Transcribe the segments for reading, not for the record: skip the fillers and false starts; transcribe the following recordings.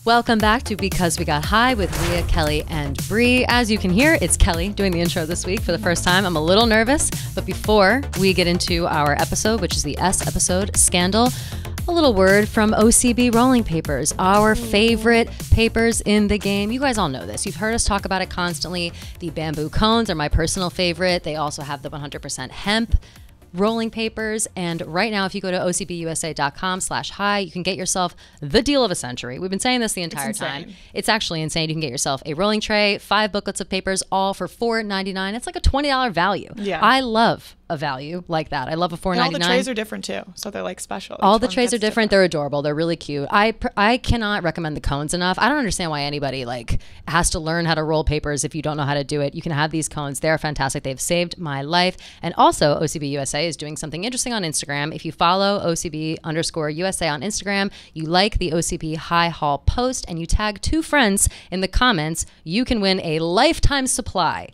Welcome back to Because We Got High with Rhea, Kelly, and Bree. As you can hear, it's Kelly doing the intro this week for the first time. I'm a little nervous, but before we get into our episode, which is the S episode, Scandal, a little word from OCB Rolling Papers, our favorite papers in the game. You guys all know this. You've heard us talk about it constantly. The bamboo cones are my personal favorite. They also have the 100% hemp rolling papers. And right now, if you go to ocbusa.com/high, you can get yourself the deal of a century. We've been saying this the entire time. It's actually insane. You can get yourself a rolling tray, 5 booklets of papers, all for $4.99. It's like a $20 value. Yeah. I love a value like that. I love a $4.99. And all the trays are different too, so they're like special. All the trays are different. They're adorable. They're really cute. I cannot recommend the cones enough. I don't understand why anybody like has to learn how to roll papers if you don't know how to do it. You can have these cones. They're fantastic. They've saved my life. And also, OCB USA is doing something interesting on Instagram. If you follow OCB_USA on Instagram, you like the OCB High Hall post, and you tag 2 friends in the comments, you can win a lifetime supply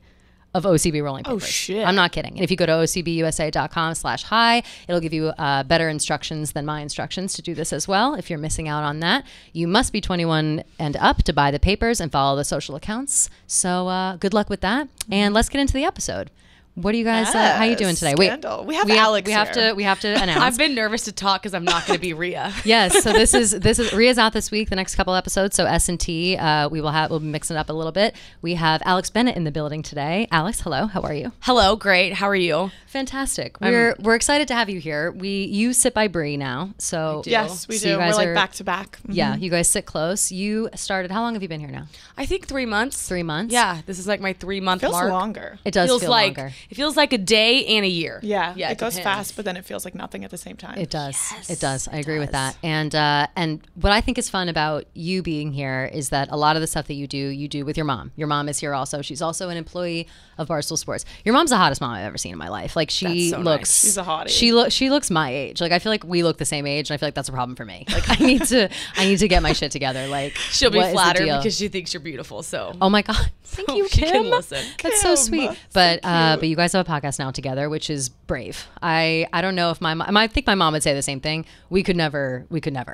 of OCB rolling papers. Oh, shit. I'm not kidding. And if you go to ocbusa.com/high, it'll give you better instructions than my instructions to do this as well. If you're missing out on that, you must be 21 and up to buy the papers and follow the social accounts. So good luck with that. And let's get into the episode. What are you guys, how you doing today? Scandal. We have Alex we have here. to announce. I've been nervous to talk because I'm not going to be Rhea. Yes, so this is Rhea's out this week, the next couple episodes. So S&T, we'll mix it up a little bit. We have Alex Bennett in the building today. Alex, hello, how are you? Hello, great. How are you? Fantastic. We're excited to have you here. You sit by Bree now, so Yes, we so do. you guys We're like are back to back. Yeah, you guys sit close. You started. How long have you been here now? I think 3 months. 3 months. Yeah, this is like my 3-month Feels mark. longer. It does feels feel like longer. it feels like a day and a year. Yeah, yeah, it goes depends. fast, but then it feels like nothing at the same time. It does. Yes, It does. I it agree with does. that. And what I think is fun about you being here is that a lot of the stuff that you do with your mom. Your mom is here also. She's also an employee of Barstool Sports. Your mom's the hottest mom I've ever seen in my life. Like she That's so looks. nice. She's a hottie. She looks my age. Like I feel like we look the same age, and I feel like that's a problem for me. Like I need to get my shit together. Like She'll be what is the flattered deal? because she thinks you're beautiful. So Oh my God. Thank you, she Kim. can listen. That's so Kim, sweet. so But you guys have a podcast now together, which is brave. I don't know if my mom, I think my mom would say the same thing. We could never.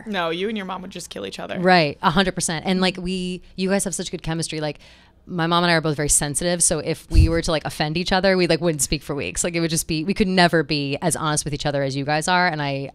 No, you and your mom would just kill each other. Right. 100%. And like you guys have such good chemistry. Like my mom and I are both very sensitive. So if we were to like offend each other, we like wouldn't speak for weeks. Like it would just be, we could never be as honest with each other as you guys are. And I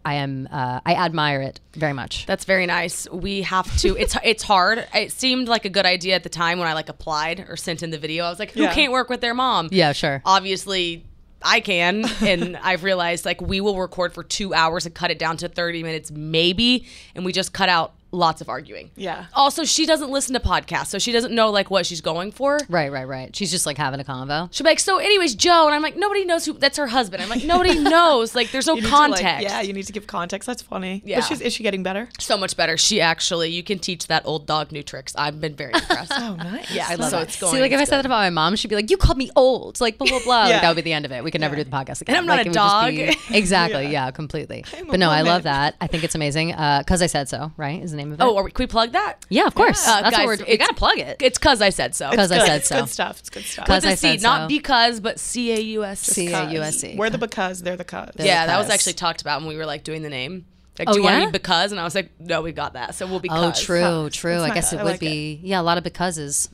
admire it very much. that's very nice. We have to. It's hard. It seemed like a good idea at the time when I like applied or sent in the video. I was like, who Yeah. can't work with their mom? Yeah, sure. Obviously, I can, and I've realized like we will record for 2 hours and cut it down to 30 minutes maybe, and we just cut out lots of arguing. Yeah. Also, she doesn't listen to podcasts, so she doesn't know like what she's going for. Right. She's just like having a convo. She'll be like, so anyways, Joe, and I'm like, nobody knows who, that's her husband. I'm like, nobody knows. Like, there's no You need to, context. like, yeah, you need to give context. That's funny. Yeah. But is she getting better? So much better. She actually, you can teach that old dog new tricks. I've been very impressed. Oh, nice. Yeah, I love So it. It's going. See, like if I it's said that good. about my mom, she'd be like, "You called me old," like blah blah blah. Yeah. Like that would be the end of it. We could never do the podcast again. And I'm not Like, a it would just dog. be- exactly. Yeah. Yeah, completely. I'm a But no, I woman. love that. I think it's amazing. Cause I said so. Right? Is the name of it? Oh, can we plug that? yeah, of course. That's guys, what we it's- gotta plug it. It's cause I said so. It's 'Cause I good. said It's so. good stuff. It's good stuff. Cause With I a C, said not so. because, but CAUSC. CAUSC. We're the because, they're the cuz. They're Yeah, the that was cuz. actually talked about when we were like doing the name. Like, Oh, do you want yeah? to be because? And I was like, no, we got that. So we'll be Oh, cuz. true. It's I nice. guess it I would like be. Yeah, a lot of becauses.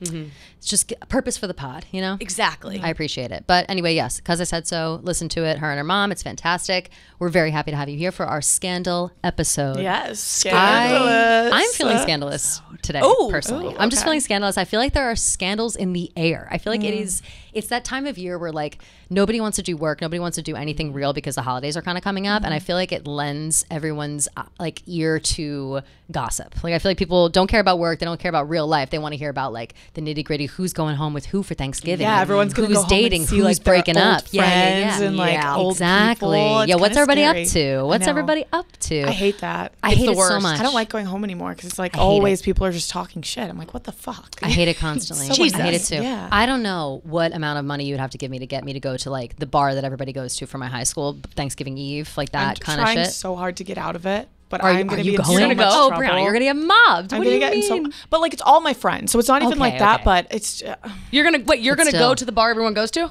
It's just a purpose for the pod, you know? Exactly. I appreciate it. But anyway, yes, because I said so. Listen to it. Her and her mom. It's fantastic. We're very happy to have you here for our Scandal episode. Yes. Scandalous. I'm feeling scandalous today, Ooh. personally. Ooh, I'm just okay. feeling scandalous. I feel like there are scandals in the air. I feel like it's that time of year where like nobody wants to do work, nobody wants to do anything real because the holidays are kind of coming up, and I feel like it lends everyone's like ear to gossip. Like I feel like people don't care about work, they don't care about real life. They want to hear about like the nitty gritty, who's going home with who for Thanksgiving. Yeah, and everyone's gonna who's go home and dating, see, who's like, their breaking old up. friends and, like, Yeah, old exactly. people. It's Yeah, what's kinda everybody scary. up to? I What's know. everybody up to? I hate that. I It's hate the it so worst. much. I don't like going home anymore because it's like hate always it. people are just talking shit. I'm like, what the fuck? I hate it constantly. So I hate it Jesus. too. Yeah. I don't know what amount of money you'd have to give me to get me to go to like the bar that everybody goes to for my high school Thanksgiving Eve, like I'm that kind of trying shit. so hard to get out of it, but Are I'm you going to be going? in so much Oh, trouble. Brianna, you're gonna get mobbed. I'm What do gonna you get in mean? so, but like it's all my friends, so it's not even Okay, like that. okay. But it's You're going to But go still. to the bar everyone goes to?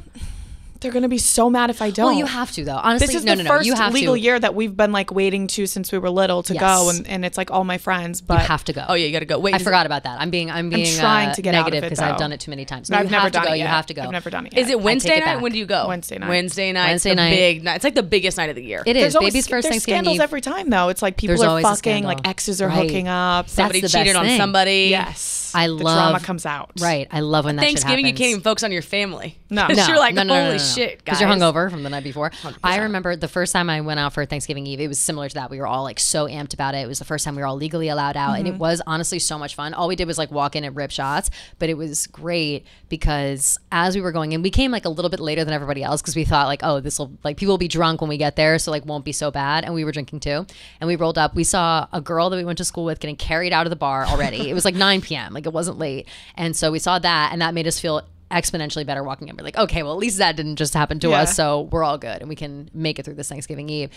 They're gonna be so mad if I don't. Well, you have to though. Honestly, This is no, the no, first you have legal to. year that we've been like waiting to since we were little to Yes. go, and it's like all my friends. But You have to go. Oh yeah, you got to go. Wait, I forgot about that. I'm being trying to get out of negative it, because I've though. done it too many times. I've you never have to done go. it You yet. have to go. I've never done it yet. Is it Wednesday take it night? back. When do you go? Wednesday night. Wednesday night. Wednesday the night. Big night. It's like the biggest night of the year. It is. always, Baby's first there's Thanksgiving scandals Eve. every time though. It's like people There's are always a fucking, like scandal. exes are Right. hooking up. Somebody That's the cheated best on thing. somebody. Yes, I the love drama comes out. Right. I love when that Thanksgiving, you shit can't even happens. focus on your family. No. 'Cause you're like, no, holy shit, guys. Because you're hungover from the night before. 100%. I remember the first time I went out for Thanksgiving Eve, it was similar to that. We were all like so amped about it. It was the first time we were all legally allowed out. And it was honestly so much fun. All we did was like walk in and rip shots. But it was great because as we were going in, we came like a little bit later than everybody else because we thought like, oh, this will like people will be drunk when we get there. So like won't be so bad. And we were drinking too. And we rolled up. We saw a girl that we went to school with getting carried out of the bar already. It was like 9 p.m. Like it wasn't late. And so we saw that and that made us feel exponentially better walking in. We're like, okay, well, at least that didn't just happen to us, so we're all good and we can make it through this Thanksgiving Eve.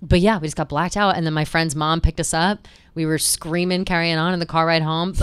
But yeah, we just got blacked out, and then my friend's mom picked us up. We were screaming, carrying on in the car ride home.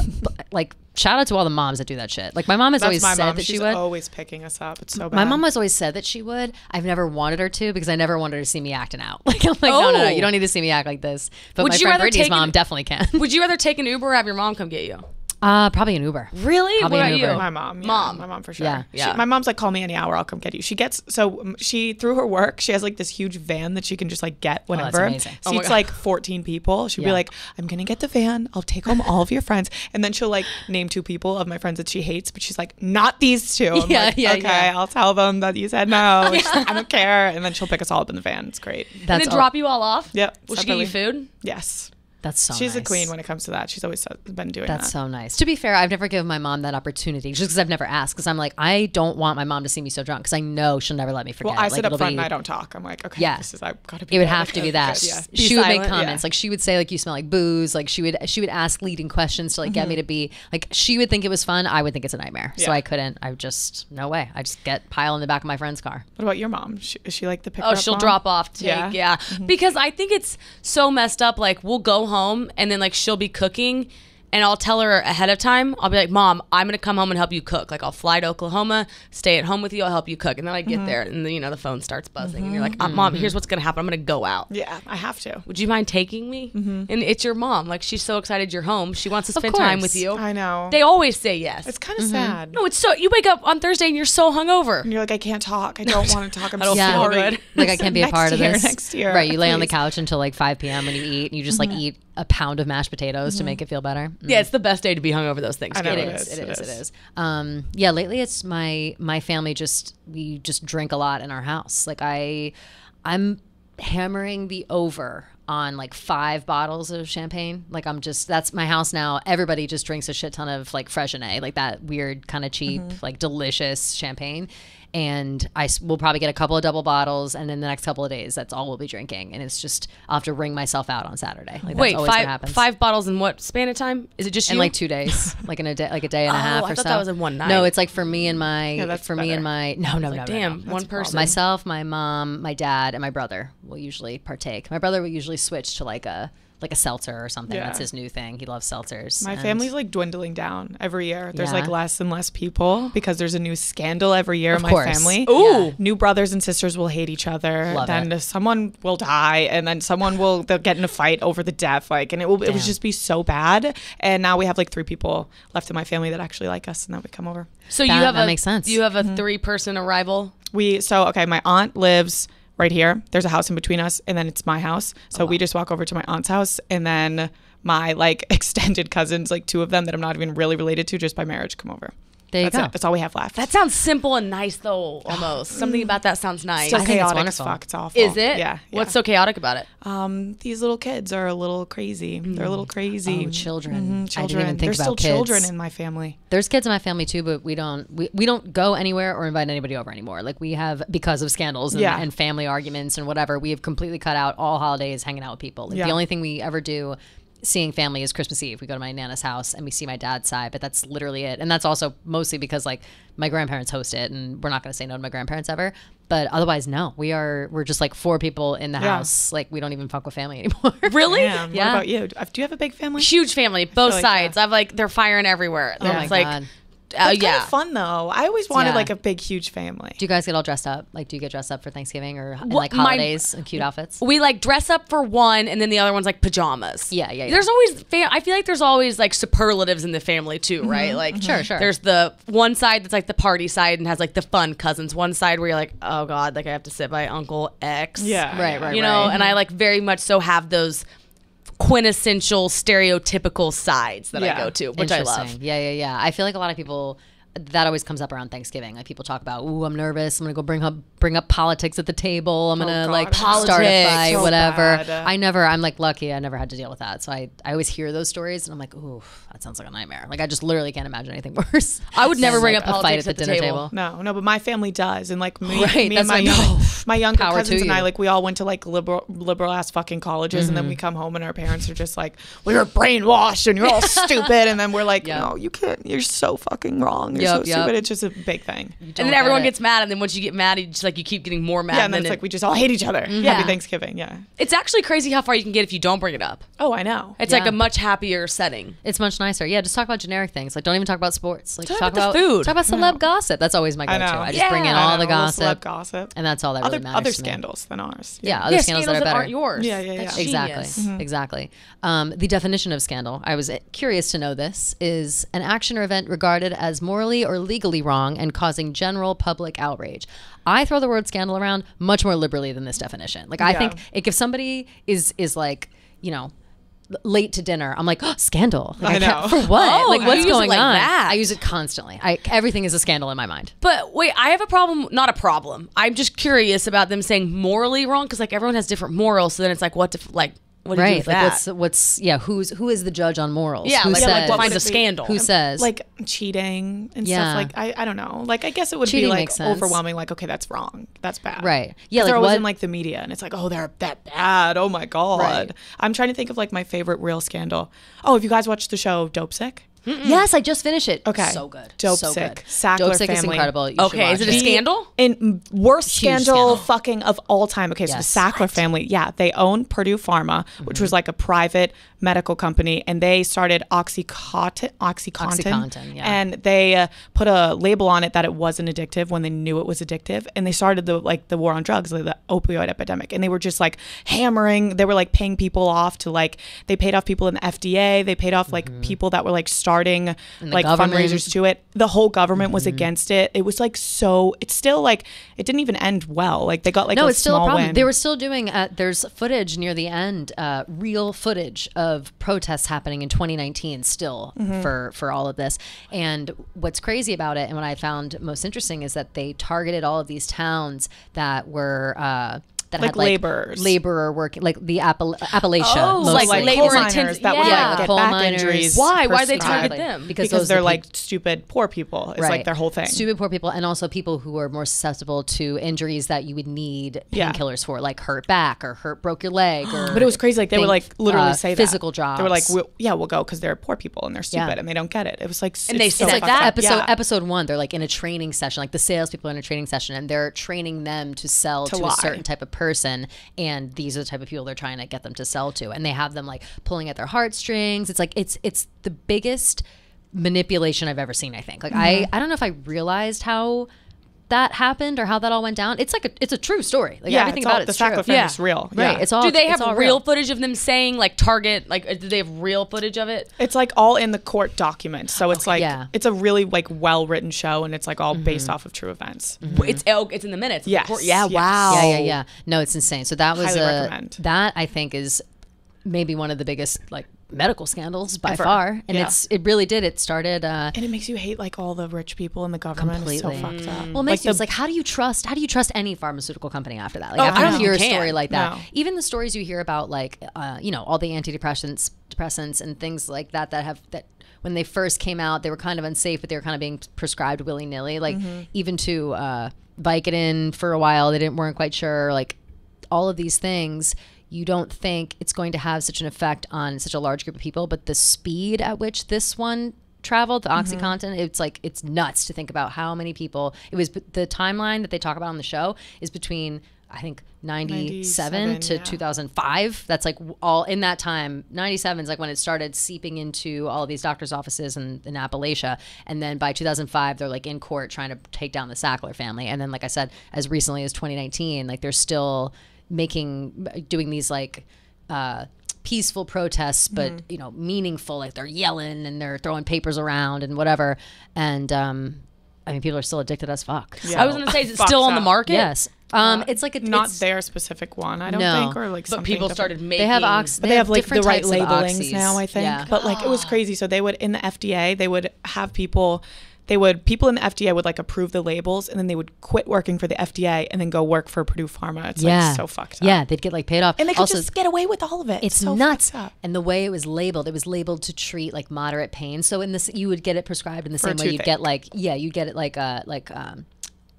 Like, shout out to all the moms that do that shit. Like, my mom has always That's my said mom. that She's she would. always picking us up. It's so bad. My mom has always said that she would. I've never wanted her to because I never wanted her to see me acting out. Like, I'm like, no, Oh. you don't need to see me act like this. But Would my you friend rather Brittany's take an- mom definitely can. Would you rather take an Uber or have your mom come get you? Probably an Uber. Really? Probably What an about Uber. you? My mom. Yeah, Mom. My mom for sure. Yeah. Yeah. My mom's like, call me any hour, I'll come get you. She through her work, she has like this huge van that she can just like get whenever. amazing. Seats Oh my God. like 14 people. She'll be Yeah. like, I'm gonna get the van. I'll take home all of your friends. And then she'll like name 2 people of my friends that she hates, but she's like, not these 2. I'm Yeah, like, yeah, okay, yeah. I'll tell them that you said no. She's like, I don't care. And then she'll pick us all up in the van. It's great. And That's then drop you all off? Yep, Will she get you food? Yes. That's so She's a nice. queen when it comes to that. She's always been doing That's that. so nice. To be fair, I've never given my mom that opportunity just because I've never asked. Because I'm like, I don't want my mom to see me so drunk because I know she'll never let me forget. Well, I Like, sit up it'll front be- and I don't talk. I'm like, okay, Yeah. this is, I've got to be It would good. have to be that. Yeah. Be She would make silent. comments. Yeah. Like she would say, like, you smell like booze. Like she would ask leading questions to like get me to be like, she would think it was fun. I would think it's a nightmare. So Yeah. I couldn't. I just, no way. I just pile in the back of my friend's car. What about your mom? Is she like the picker Oh, up she'll mom? drop off. Take, Yeah. Because I think it's so messed up. Like, we'll go home and then, like, she'll be cooking and I'll tell her ahead of time. I'll be like, Mom, I'm going to come home and help you cook. Like, I'll fly to Oklahoma, stay at home with you. I'll help you cook. And then I get there and then, the phone starts buzzing. And you're like, Mom, here's what's going to happen. I'm going to go out. Yeah, I have to. Would you mind taking me? And it's your mom. Like, she's so excited you're home. She wants to spend time with course. you. I know. They always say yes. It's kind of sad. no, it's so, you wake up on Thursday and you're so hungover. And you're like, I can't talk. I don't want to talk. I'm I don't so feel sorry. good. Like I can't be a Next part of year, this. Next year. Right. You lay on the please. couch until like 5 p.m. when you eat and you just like eat a pound of mashed potatoes to make it feel better. Yeah, it's the best day to be hungover those things. I know It it is. is, It it is. It is. is. Yeah. Lately, it's my family. We just drink a lot in our house. Like I'm hammering the over on like 5 bottles of champagne. Like that's my house now. Everybody just drinks a shit ton of like Freixenet, like that weird kind of cheap, like delicious champagne. And will probably get a couple of double bottles, and in the next couple of days, that's all we'll be drinking. And it's just I'll have to wring myself out on Saturday. Like, Wait, that's always what happens. 5 bottles in what span of time? Is it just you? In like 2 days, like in a day, like a day and a half I or thought so. that was in one night. No, it's like for me and my, that's for me and my, no, Damn, no. one person. Myself, my mom, my dad, and my brother will usually partake. My brother will usually switch to like a seltzer or something. Yeah. That's his new thing. He loves seltzers. My And- family's like dwindling down every year. There's Yeah. like less and less people because there's a new scandal every year in my course. family. Ooh. New brothers and sisters will hate each other. Love then it. someone will die, and then they'll get in a fight over the death. Like, and it would Damn. just be so bad. And now we have like 3 people left in my family that actually like us and that would come over. So That makes sense. You have a 3-person arrival. Okay, my aunt lives right here. There's a house in between us, and then it's my house. So we just walk over to my aunt's house, and then my like extended cousins, like 2 of them that I'm not even really related to, just by marriage, come over. There you That's go. it. That's all we have left. That sounds simple and nice, though. Almost something about that sounds nice. Still I think it's chaotic as wonderful. fuck. It's awful. Is it? Yeah. What's so chaotic about it? These little kids are a little crazy. They're a little crazy. Oh, children. Children. I didn't even think There's about still kids. children in my family. There's kids in my family too, but we don't go anywhere or invite anybody over anymore. Like we have, because of scandals and, Yeah. and family arguments and whatever, we have completely cut out all holidays hanging out with people. Like Yeah. the only thing we ever do seeing family is Christmas Eve. We go to my Nana's house and we see my dad's side, but that's literally it. And that's also mostly because like my grandparents host it and we're not going to say no to my grandparents ever. But otherwise, no, we're just like 4 people in the Yeah. house. Like we don't even fuck with family anymore. Really? Yeah. Yeah. What about you? Do you have a big family? Huge family, both like, sides. I've like they're firing everywhere. Oh my There's like God. It's yeah. kind of fun though. I always wanted Yeah. like a big, huge family. Do you guys get all dressed up? Like, do you get dressed up for Thanksgiving or in, Well, like holidays and cute outfits? We like dress up for one, and then the other one's like pajamas. Yeah, yeah, yeah. There's always, I feel like there's always like superlatives in the family too, right? Like, Sure, sure. There's the one side that's like the party side and has like the fun cousins. One side where you're like, oh God, like I have to sit by Uncle X. Yeah. Right. You know, and I like very much so have those quintessential stereotypical sides that I Yeah. go to, which I love. Interesting. Yeah. I feel like a lot of people, that always comes up around Thanksgiving. Like people talk about, ooh, I'm nervous. I'm gonna go bring up politics at the table. I'm gonna God, like politics. start a fight, So whatever. bad. I'm like lucky. I never had to deal with that. So I always hear those stories and I'm like, ooh, that sounds like a nightmare. Like I just literally can't imagine anything worse. I would never than, bring like, up a fight politics at the dinner table. No, but my family does, and like me, Right, me and that's my what I know. my younger Power cousins to and I, you. like we all went to like liberal ass fucking colleges, and then we come home and our parents are just like, we were brainwashed and you're all stupid, and then we're like, Yep. no, you can't, you're so fucking wrong, you're so Yep. stupid. It's just a big thing. And Don't then get everyone it. gets mad, and then once you get mad, you just like you keep getting more mad. Yeah, and then it's like we just all hate each other. Yeah. Happy Thanksgiving. Yeah. it's actually crazy how far you can get if you don't bring it up. Oh, I know. It's like Yeah. a much happier setting. It's much nicer. Yeah, just talk about generic things. Like don't even talk about sports. Like Talk talk about the food. Talk about celeb gossip. That's always my I go-to. know. I just bring in Yeah. all I the know, a little celeb gossip, gossip. and that's all that really Other matters to me. scandals than ours. Yeah, other scandals that are better. aren't yours. Yeah, yeah, That's yeah. Exactly. genius. Exactly. The definition of scandal, I was curious to know this, is an action or event regarded as morally or legally wrong and causing general public outrage. I throw the word scandal around much more liberally than this definition. Like I Yeah. think if somebody is like, you know, late to dinner, I'm like, oh, scandal. Like, I know. For what? Oh, like you what's use it going like on? that. I use it constantly. Everything is a scandal in my mind. But wait, I have a problem. Not a problem. I'm just curious about them saying morally wrong because like everyone has different morals. So then it's like, what do you do Right. with Like that? who is the judge on morals? Yeah, Who like, says, what defines would a it be? scandal? who says Like cheating and Yeah. stuff. Like I don't know. Like I guess it would Cheating be like makes sense. overwhelming. Like okay, that's wrong. That's bad. Right. Yeah. Yeah, like they're always what- in like the media, and it's like, oh, they're that bad. Oh my god. Right. I'm trying to think of like my favorite real scandal. Oh, have you guys watched the show Dope Sick? Yes, I just finished it. Okay. So good. Dope so Sick. good. Sackler Dope Sick is family. incredible. You should Okay, is watch it a scandal? In worst Huge scandal scandal. fucking of all time. Okay, so Yes. the Sackler family, yeah, they own Purdue Pharma, which was like a private medical company, and they started Oxycontin, yeah. and they put a label on it that it wasn't addictive when they knew it was addictive, and they started the war on drugs, like the opioid epidemic, and they were just like hammering. They were like paying people off to like they paid off people in the FDA, they paid off like people that were like starting the like government. fundraisers to it. The whole government was against it. It was like so. It's still like it didn't even end well. Like they got like No, a it's still a small problem. win. They were still doing. There's footage near the end, real footage of protests happening in 2019, still for all of this. And what's crazy about it, and what I found most interesting, is that they targeted all of these towns that were. That Like had like laborers. laborer working, like the Appalachia. Oh, mostly. like like labor coal intensive- miners that would yeah. like get Coal back miners. injuries. Why? Why they prescribed. target them? Because Because those they're are the like stupid poor people. It's like their whole thing. Stupid poor people, and also people who are more susceptible to injuries that you would need Yeah. painkillers for, like hurt back or broke your leg. Or But it was crazy. Like they would like literally say that. physical jobs. They were like, we'll go because they're poor people and they're stupid and they don't get it. It was like, And they it's so said like fucked that up. Yeah. episode 1, they're like in a training session, like the salespeople are in a training session, and they're training them to sell to a lie. certain type of person, and these are the type of people they're trying to get them to sell to, and they have them like pulling at their heartstrings. It's like it's the biggest manipulation I've ever seen. I think like I don't know if I realized how that happened or how that all went down. It's like it's a true story. Like Yeah, everything it's about all, it's the Sackler true. family Yeah. is real. Right. Yeah. It's all. Do they it's have all real footage of them saying like target? Like, do they have real footage of it? It's like all in the court documents. So it's like Yeah. it's a really like well written show, and it's like all based off of true events. It's in the minutes. of the Yes, court. Yeah. yes. Wow. Yeah. No, it's insane. So that was Highly recommend. that I think is maybe one of the biggest like medical scandals by Ever. far, and Yeah. it really did. It started. And it makes you hate like all the rich people in the government. Completely. It's so fucked up. Well, it makes like it's like how do you trust any pharmaceutical company after that? Like Oh, after I don't you think hear a you can. story like that, No. even the stories you hear about like all the depressants and things like that when they first came out, they were kind of unsafe, but they were kind of being prescribed willy nilly. Like even to Vicodin for a while, they weren't quite sure. Like all of these things. You don't think it's going to have such an effect on such a large group of people, but the speed at which this one traveled, the OxyContin, it's nuts to think about how many people. It was the timeline that they talk about on the show is between I think 97 to yeah. 2005. That's like all in that time. 97 is like when it started seeping into all of these doctors' offices in Appalachia. And then by 2005, they're like in court trying to take down the Sackler family. And then, like I said, as recently as 2019, like they're still doing these like peaceful protests, but you know, meaningful. Like they're yelling and they're throwing papers around and whatever. And I mean, people are still addicted as fuck. Yeah. So- I was gonna say, is it still on the market? Yes. It's like Not it's, their specific one, I don't No. think, or like But something people different. started making. they have ox. But they have like the different right types of labelings oxys. now, I think. Yeah. But like it was crazy. So they would, in the FDA, they would have people in the FDA would like approve the labels, and then they would quit working for the FDA and then go work for Purdue Pharma. It's like so fucked up. Yeah, they'd get like paid off. And they could also, just get away with all of it. it's so nuts. fucked up. And the way it was labeled to treat like moderate pain. So in this, you would get it prescribed in the For same way you'd toothache. get like, you get it like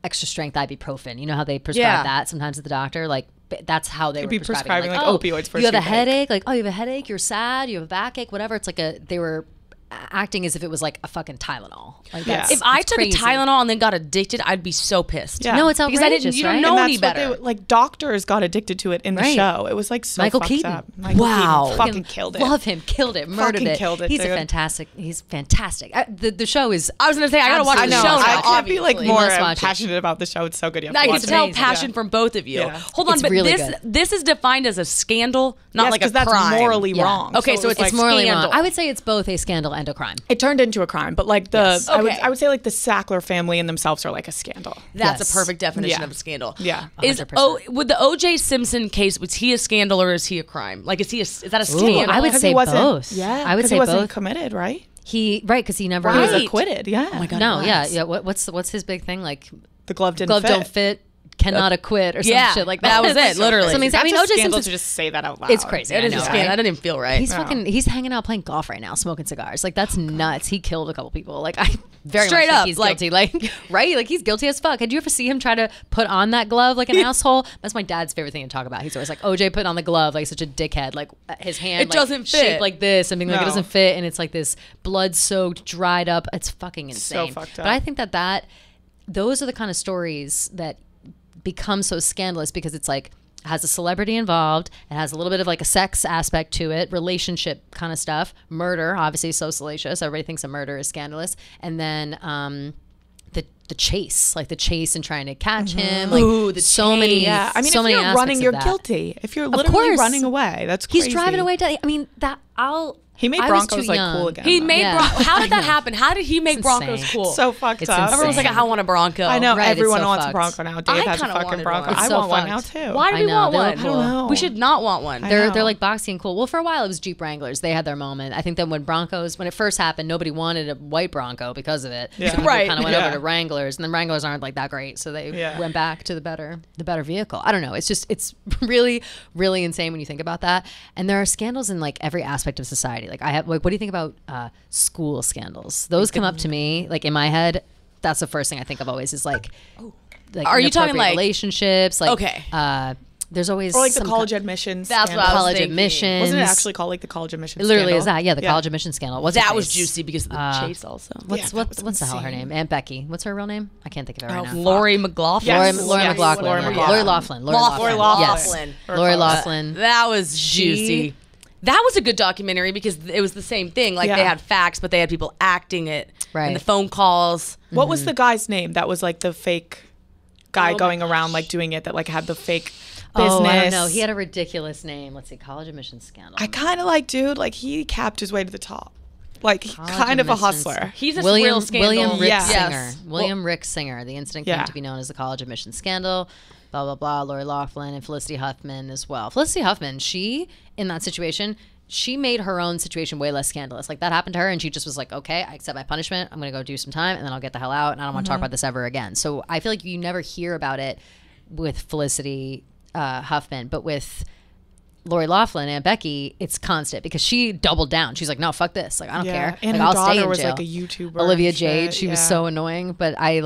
extra strength ibuprofen. You know how they prescribe that sometimes at the doctor? Like that's how they They'd were be prescribing like opioids for you have a toothache. headache. Like, oh, you have a headache. You're sad. You have a backache. Whatever. It's like they were acting as if it was like a fucking Tylenol. Like Yeah. that's, If I it's took crazy. a Tylenol and then got addicted, I'd be so pissed. Yeah. No, it's Because I didn't. outrageous, You don't right? know And any that's what better. like doctors got addicted to it in the Right. show. It was like so Michael fucked Keaton. up. Michael Wow. Keaton fucking killed it. Love him. Killed it. Murdered Fucking it. killed it, He's dude. He's fantastic. The show is. I was gonna say I gotta watch I the know. show. I now, can't be like obviously. more must watch it. passionate about the show. It's so good. You have I to can watch tell it. passion from both of you. Yeah. Hold on, It's but really this good. this is defined as a scandal, not Yes, like a 'cause that's crime. morally Yeah. wrong. Okay, so it it's was It's morally wrong. scandal. I would say it's both a scandal and a crime. It turned into a crime, but like the Okay. I would say like the Sackler family and themselves are like a scandal. That's Yes. a perfect definition Yeah. of a scandal. Yeah. Is 100%. with the O.J. Simpson case, was he a scandal or is he a crime? Like, is that a scandal? I would 'Cause say he wasn't, both. Yeah, I would 'cause say he wasn't both. committed, right? Because he never. He was Right. acquitted. Yeah. Oh my God. No, Nice. yeah. What's his big thing? Like The glove didn't glove fit. don't fit, cannot acquit, or some Yeah, shit like that that. was it, literally. Something, I mean, That's a O.J. scandal Simpson. to just say that out loud. It's crazy. It I is a know, scandal. right? That didn't even feel right. He's hanging out playing golf right now, smoking cigars. Like that's nuts. He killed a couple people. Like I very Straight much think up, he's like- guilty. Like right, like he's guilty as fuck. Did you ever see him try to put on that glove like an asshole? That's my dad's favorite thing to talk about. He's always like OJ put on the glove like such a dickhead. Like his hand It like, doesn't fit. shaped like this and being like it No. doesn't fit, and it's like this blood soaked, dried up. It's fucking insane. fucked But up. I think that those are the kind of stories that become so scandalous because it's like has a celebrity involved. It has a little bit of like a sex aspect to it, relationship kind of stuff. Murder, obviously, so salacious. Everybody thinks a murder is scandalous. And then the chase, like the chase and trying to catch him. Like Ooh, the so many, chase. Yeah, I mean, so if many you're aspects running, of you're that. guilty. If you're Of literally course. running away, that's crazy. He's driving away. I mean, He made I was Broncos too like young. cool again. He though. made Yeah. How did that happen? How did he make It's Broncos insane. cool? so fucked It's up. insane. Everyone's like, I want a Bronco. I know Right, it's everyone so wants a fucked. Bronco now. Dave I has a kinda fucking wanted Bronco. one. I It's so want one fucked. now too. Why do I we know, want they one? look cool. I don't know. We should not want one. I They're know. like boxy and cool. Well, for a while it was Jeep Wranglers. They had their moment. I think that when it first happened, nobody wanted a white Bronco because of it. Yeah. So people Right. kind of went Yeah. over to Wranglers, and then Wranglers aren't like that great, so they Yeah. went back to the better vehicle. I don't know. It's really really insane when you think about that. And there are scandals in like every aspect of society. Like what do you think about school scandals? Those come up to me like in my head. That's the first thing I think of always is like Are you talking inappropriate like- relationships? Like Okay. There's always Or like the some college admissions. That's what I was scandal. college thinking. admissions. Wasn't it actually called like the college admissions? It literally scandal? is that. Yeah, the college admission scandal. What's her That was face? juicy because of the chase also. What's Yeah, that was what's the hell her insane. name? Aunt Becky. What's her real name? I can't think of it right now. Lori McLaughlin. Yes. Lori Yes. McLaughlin. Lori yeah. McLaughlin. Lori Laughlin. Lori Lori Laughlin. Laughlin. Yes. Lori Laughlin. That was juicy. That was a good documentary because it was the same thing. Like Yeah. they had facts, but they had people acting it. Right. And the phone calls. What was the guy's name that was like the fake guy Oh my going around gosh. like doing it that like had the fake business? Oh, I don't know. He had a ridiculous name. Let's see. College admission scandal. I kind of like, dude, like he capped his way to the top. Like College kind of a admissions. hustler. He's a William real scandal. William Rick Yeah. Singer. Yes. William Rick Singer. The incident came Yeah. to be known as the college admission scandal. Blah blah blah. Lori Laughlin and Felicity Huffman as well. Felicity Huffman. She in that situation. She made her own situation way less scandalous. Like that happened to her, and she just was like, "Okay, I accept my punishment. I'm gonna go do some time, and then I'll get the hell out, and I don't want to talk about this ever again." So I feel like you never hear about it with Felicity Huffman, but with Lori Laughlin and Becky, it's constant because she doubled down. She's like, "No, fuck this. Like I don't care. And like, her I'll daughter stay in was jail." like a YouTuber. Olivia and Jade, shit. she was Yeah. so annoying, but I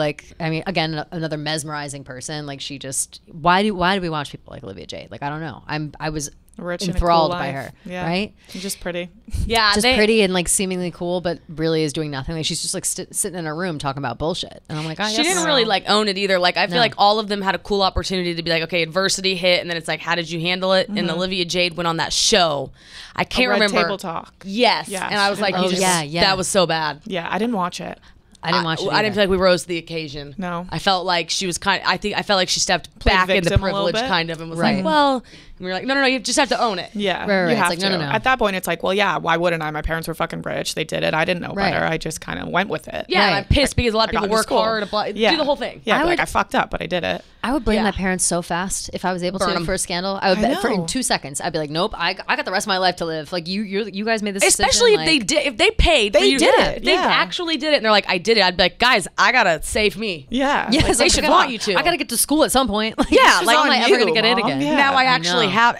mean, again, another mesmerizing person. Like she just, why do we watch people like Olivia Jade? Like I don't know. I was Rich and a enthralled cool by life. her, Yeah. right? Just pretty. Yeah, Just pretty and like seemingly cool, but really is doing nothing. Like she's just like sitting in a room talking about bullshit. And I'm like, oh, she didn't really like own it either. Like I feel No. like all of them had a cool opportunity to be like, okay, adversity hit, and then it's like, how did you handle it? And Olivia Jade went on that show. I can't Red remember. Table Talk. Yes, Yeah, and I was she like, did you watch just, it. Yeah. that was so bad. Yeah, I didn't watch it. I didn't watch it. I didn't either. feel like we rose to the occasion. No. I felt like she was I felt like she stepped back into victim a little privilege bit. kind of and was Right. like, well, and we were like, no, you just have to own it. Yeah, Right, you it's have like, to. no. At that point, it's like, well, yeah, why wouldn't I? My parents were fucking rich. They did it. I didn't know Right. better. I just kind of went with it. Yeah, and Right. I'm pissed because a lot of I got people into work school. hard, do the whole thing. Yeah, I like would- I fucked up, but I did it. I would blame Yeah. my parents so fast if I was able Burn to 'em. for a scandal. I would I bet for in know. 2 seconds. I'd be like, nope, I got the rest of my life to live. Like you guys made this Especially decision, if they paid, for They you did to- it, If they yeah. actually did it, and they're like, I did it. I'd be like, guys, I gotta save me. Yeah. Yeah, like, it's they like, should I want gotta- you to. I gotta get to school at some point. Like, Yeah, this like, is how am I on ever gonna you, get in Mom. again? Yeah. Now I I actually know. have,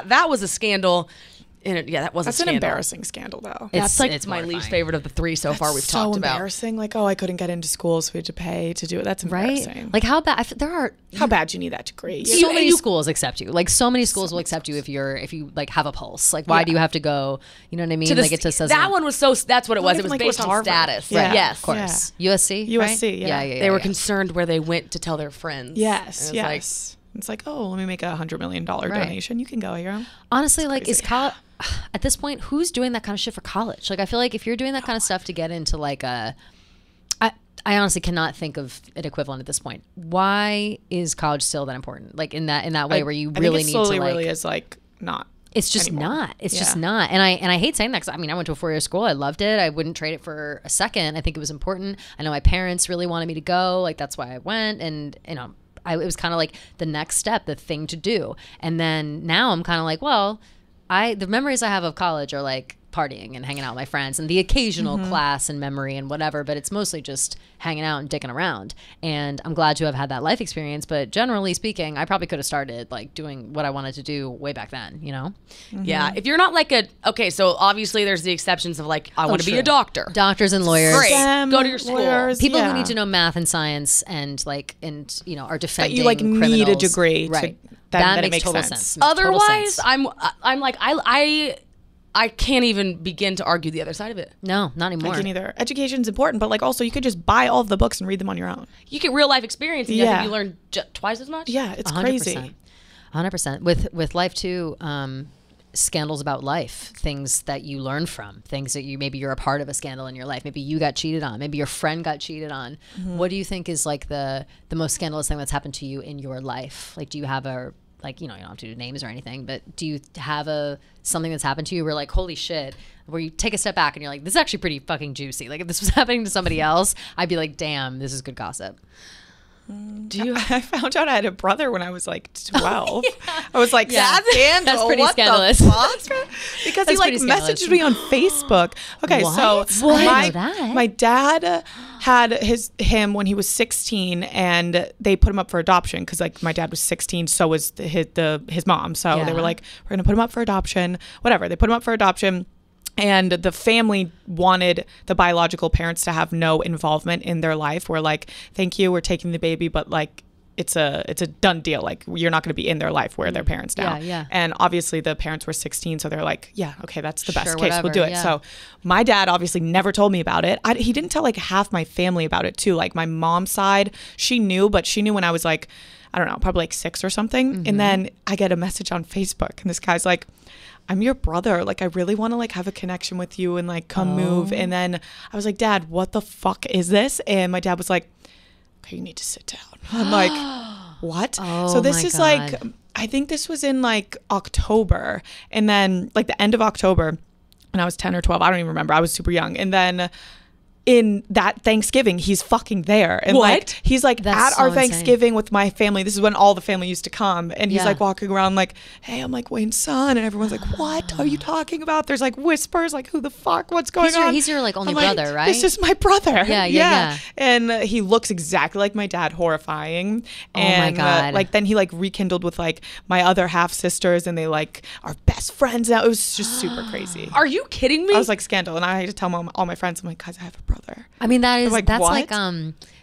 that was a scandal. And yeah, that was That's a an scandal. embarrassing scandal, though. That's like it's my mortifying. least favorite of the three so far we've so talked about. embarrassing. Like, oh, I couldn't get into school, so we had to pay to do it. That's Right? embarrassing. Like how bad? There are how bad you need that degree? so many schools accept you. Like so many schools will accept you if you like have a pulse. Like why do you have to go? You know what I mean? To the, like it just doesn't. that one was that's what it was. It even was like based with on Harvard. status. Yeah. Yes. Of course. USC. right? USC, yeah. They were concerned where they went to tell their friends. Yes, And it's like, yes. It's like, oh, let me make $100 million donation. You can go here. Honestly, like is college at this point? Who's doing that kind of shit for college? Like I feel like if you're doing that kind of stuff to get into like a, I honestly cannot think of an equivalent at this point. Why is college still that important? Like in that way where you really think it need slowly to like. really is like not. It's just anymore. not. It's just Yeah. not. And I hate saying that because I mean I went to a 4-year school. I loved it. I wouldn't trade it for a second. I think it was important. I know my parents really wanted me to go. Like that's why I went. And you know, it was kind of like the next step, the thing to do. And then now I'm kind of like, well, the memories I have of college are like partying and hanging out with my friends and the occasional class and memory and whatever, but it's mostly just hanging out and dicking around. And I'm glad to have had that life experience, but generally speaking, I probably could have started like doing what I wanted to do way back then, you know? yeah. If you're not like okay, so obviously there's the exceptions of like, I want to be true. a doctor. Doctors and lawyers. Great. STEM, Go to your school. lawyers, People yeah. who need to know math and science and like and you know are That defending you like need a criminals. degree. Right. That makes makes total sense. sense. Makes total Otherwise, sense. I'm like I can't even begin to argue the other side of it. no, not anymore. I can either. Education's important, but like also you could just buy all of the books and read them on your own. You get real life experience, and I Yeah. think you learn twice as much. Yeah, it's 100%. crazy. 100%. With life too, scandals about life, things that you learn from, things that maybe you're a part of a scandal in your life. Maybe you got cheated on. Maybe your friend got cheated on. What do you think is like the most scandalous thing that's happened to you in your life? Like, do you have like, you know, you don't have to do names or anything, but do you have something that's happened to you where like, holy shit, where you take a step back and you're like, this is actually pretty fucking juicy. Like if this was happening to somebody else, I'd be like, damn, this is good gossip. Do you? I found out I had a brother when I was like 12. I was like, scandal. That's pretty what scandalous. The fuck? Because he That's like pretty scandalous. messaged me on Facebook. Okay, What? so What? I didn't know that. my dad had him when he was 16, and they put him up for adoption because like my dad was 16, so was his mom. So they Yeah. were like, we're gonna put him up for adoption. Whatever. They put him up for adoption. And the family wanted the biological parents to have no involvement in their life. We're like, thank you, we're taking the baby, but like it's a done deal. Like you're not going to be in their life. We're their parents now. Yeah. And obviously the parents were 16, so they're like, yeah, okay, that's the best Sure, case. We'll whatever, do it. yeah. So my dad obviously never told me about it. He didn't tell like half my family about it too. Like my mom's side, she knew, but she knew when I was like, I don't know, probably like 6 or something. Mm-hmm. And then I get a message on Facebook, and this guy's like, I'm your brother. Like, I really want to like have a connection with you and like come move. And then I was like, Dad, what the fuck is this? And my dad was like, okay, you need to sit down. I'm like, what? Oh So this my is like, God. I think this was in like October, and then like the end of October, and I was 10 or 12. I don't even remember. I was super young. And then in that Thanksgiving, he's fucking there. And What? like, he's like That's at so our insane. Thanksgiving with my family. This is when all the family used to come. And he's Yeah. like walking around like, hey, I'm like Wayne's son. And everyone's like, what are you talking about? There's like whispers, like, who the fuck? What's going on? He's your like only I'm like, brother, right? This is my brother. Yeah. And he looks exactly like my dad, horrifying. Oh my And God. like then he like rekindled with like my other half sisters, and they like are best friends now. It was just super crazy. Are you kidding me? I was like, scandal. And I had to tell all my friends, I'm like, guys, I have a brother. brother. I mean, that's what?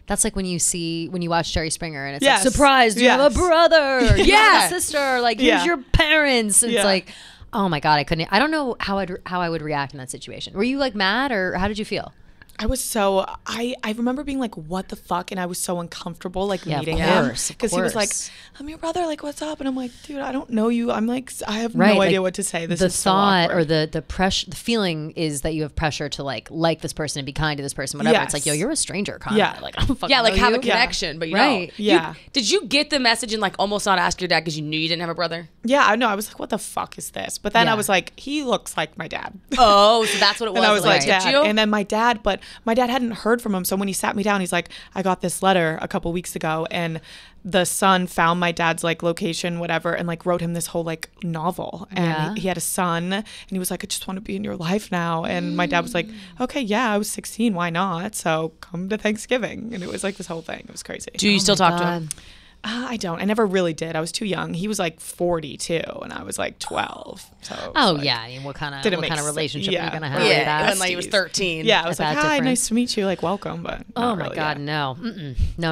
that's like when you watch Jerry Springer and it's Yes. like, surprise, you have a brother, you have a sister, like here's Yeah. your parents. It's Yeah. like, oh my God, I don't know how I would react in that situation. Were you like mad, or how did you feel? I was so I remember being like, what the fuck, and I was so uncomfortable like Yeah, of meeting him course, of because he was like, course. I'm your brother, like what's up? And I'm like, dude, I don't know you. I'm like, I have Right, no idea like, what to say. This the is so thought or awkward. the pressure, the feeling is that you have pressure to like this person and be kind to this person, whatever. It's like, yo, Yes. you're a stranger, Conrad. Yeah. Like, I don't fucking Yeah, like know have you. a connection, but you Right. don't. Yeah. Did you get the message and like almost not ask your dad because you knew you didn't have a brother? Yeah, I know. I was like, what the fuck is this? But then Yeah. I was like, he looks like my dad. Oh, so that's what it was. And I was like, did Dad. you? And then my dad hadn't heard from him. So when he sat me down, he's like, I got this letter a couple weeks ago, and the son found my dad's like location, whatever, and like wrote him this whole like novel. And Yeah. he had a son, and he was like, I just want to be in your life now. And my dad was like, okay, yeah, I was 16, why not? So come to Thanksgiving. And it was like this whole thing. It was crazy. Do you still Oh my talk to him? God. I don't. I never really did. I was too young. He was like 42, and I was like 12. So it was Oh like, yeah, I mean, what kind of didn't make relationship sense. are you gonna Yeah. have? Right. with Yeah, that? when like he was 13. Yeah, I was Is like, that hi, different? nice to meet you. Like, welcome. But Oh not my really, God, yeah. no. Mm-mm. No.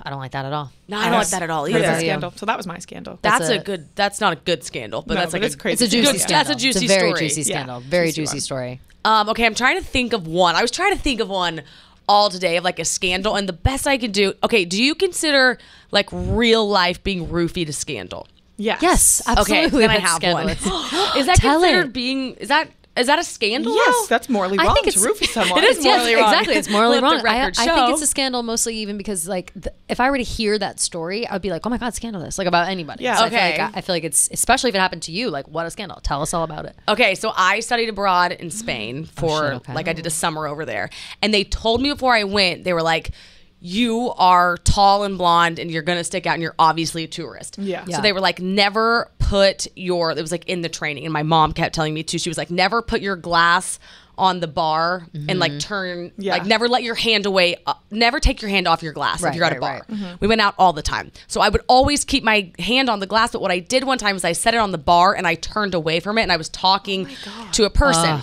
I don't like that at all. No, I don't like that at all Crazy either. about you? scandal. So that was my scandal. That's a- a good. That's not a good scandal, but No, that's like it's a crazy. It's a juicy scandal. scandal. That's a juicy It's a very story. juicy Yeah, scandal. Very juicy juicy one. story. Okay, I'm trying to think of one. I was trying to think of one all today of like a scandal, and the best I could do. Okay, do you consider like real life being roofied a scandal? Yes, Okay, absolutely. then I that's have one. scandalous. Is that Tell considered it. being? Is that a scandal? Yes, though? that's morally I wrong think to it's- roofie someone. It is Yes, morally wrong. exactly. It's morally Let the wrong. record I think show. it's a scandal mostly even because like if I were to hear that story, I would be like, oh my God, scandalous, like about anybody. Yeah. So Okay. I feel like it's, especially if it happened to you, like what a scandal. Tell us all about it. Okay, so I studied abroad in Spain for okay. like I did a summer over there, and they told me before I went, they were like, "You are tall and blonde, and you're gonna stick out, and you're obviously a tourist." Yeah. Yeah. So they were like, "Never put your." It was like in the training, and my mom kept telling me too. She was like, "Never put your glass on the bar and like turn, Yeah. like never let your hand away, never take your hand off your glass Right, if you're at a right, bar." right. We went out all the time, so I would always keep my hand on the glass. But what I did one time was I set it on the bar and I turned away from it, and I was talking to a person,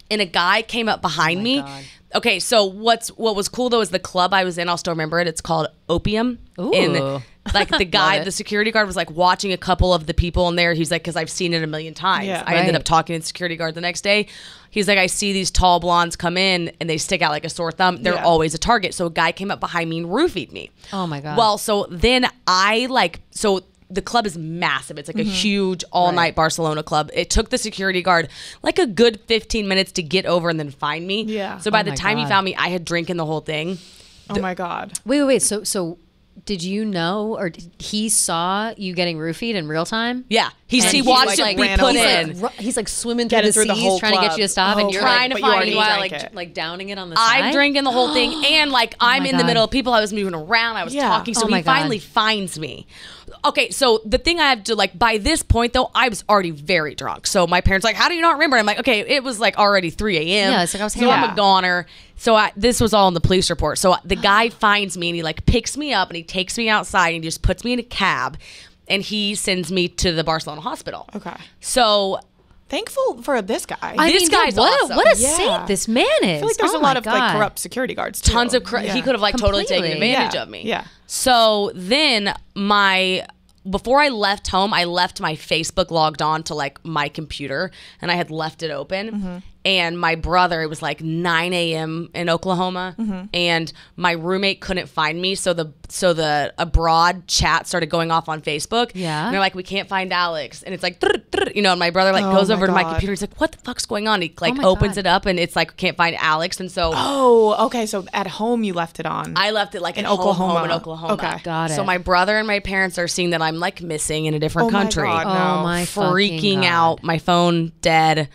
and a guy came up behind me. God. Okay, so what was cool though is the club I was in. I'll still remember it. It's called Opium. Ooh. And like the guy, Love it. the security guard was like watching a couple of the people in there. He's like, because I've seen it a million times. Yeah. I ended Right. up talking to the security guard the next day. He's like, I see these tall blondes come in and they stick out like a sore thumb. They're Yeah. always a target. So a guy came up behind me and roofied me. Oh my God. Well, so then the club is massive. It's like a huge all-night Barcelona club. It took the security guard like a good 15 minutes to get over and then find me. Yeah. So by Oh the my time he God. found me, I had drinking the whole thing. Oh my God. wait. So did you know, or he saw you getting roofied in real time? Yeah, he he, watched like, it be ran put over. in. He's like swimming through Getting the through the seas whole trying to get club. you to stop, and Oh, you're trying like, to but you find already me meanwhile, drank like it. like downing it on the side. I'm drinking the whole thing, and like I'm my in the God. middle of people. I was moving around. I was Yeah. talking. So Oh my he finally God. finds me. Okay, so the thing I have to like by this point though, I was already very drunk. So my parents like, how do you not remember? I'm like, okay, it was like already 3 a.m. Yeah, it's like I was so hanging I'm out. a goner. So this was all in the police report. So the guy finds me and he like picks me up and he takes me outside and he just puts me in a cab and he sends me to the Barcelona hospital. Okay. So Thankful for this guy. I This mean, guy's dude, what awesome. a Yeah. saint this man is. I feel like there's Oh a lot my of like God. corrupt security guards too. tons of he could have like totally taken Completely. advantage Yeah. of me. Yeah. So then before I left home, I left my Facebook logged on to like my computer and I had left it open. Mm-hmm. And my brother, it was like 9 a.m. in Oklahoma, Mm-hmm. and my roommate couldn't find me. So the abroad chat started going off on Facebook. Yeah. And they're like, we can't find Alex. And it's like, you know, and my brother like Oh goes my over to my God. computer. He's like, what the fuck's going on? He like my opens God. it up and it's like, can't find Alex. And so Oh, okay. So at home you left it on. I left it like In at home, Oklahoma. home in Oklahoma. Okay. Got So it. my brother and my parents are seeing that I'm like missing in a different Oh my country. God, Oh no. my Freaking fucking God. out. My phone dead.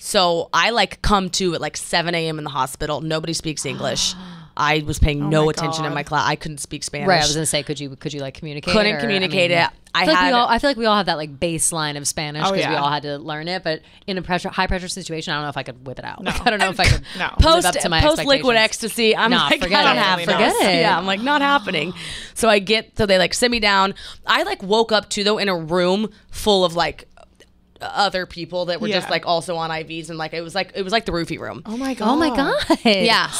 So I like come to at like 7 a.m. in the hospital. Nobody speaks English. I was paying no my attention in God. my class. I couldn't speak Spanish. Right, I was gonna say, could you like communicate? Couldn't or, communicate I mean, it. I I feel like we all have that like baseline of Spanish Oh, because we yeah. all had to learn it. But in a high pressure situation, I don't know if I could whip it out. Like, I don't know if I could No. live up to my post liquid expectations. ecstasy. I'm Nah, like, forget not it. happening. Forget it. Yeah, I'm like, not happening. So they like sit me down. I like woke up too though in a room full of like other people that were just like also on IVs, and like it was like the roofie room. Oh my god. Oh my god. Yeah.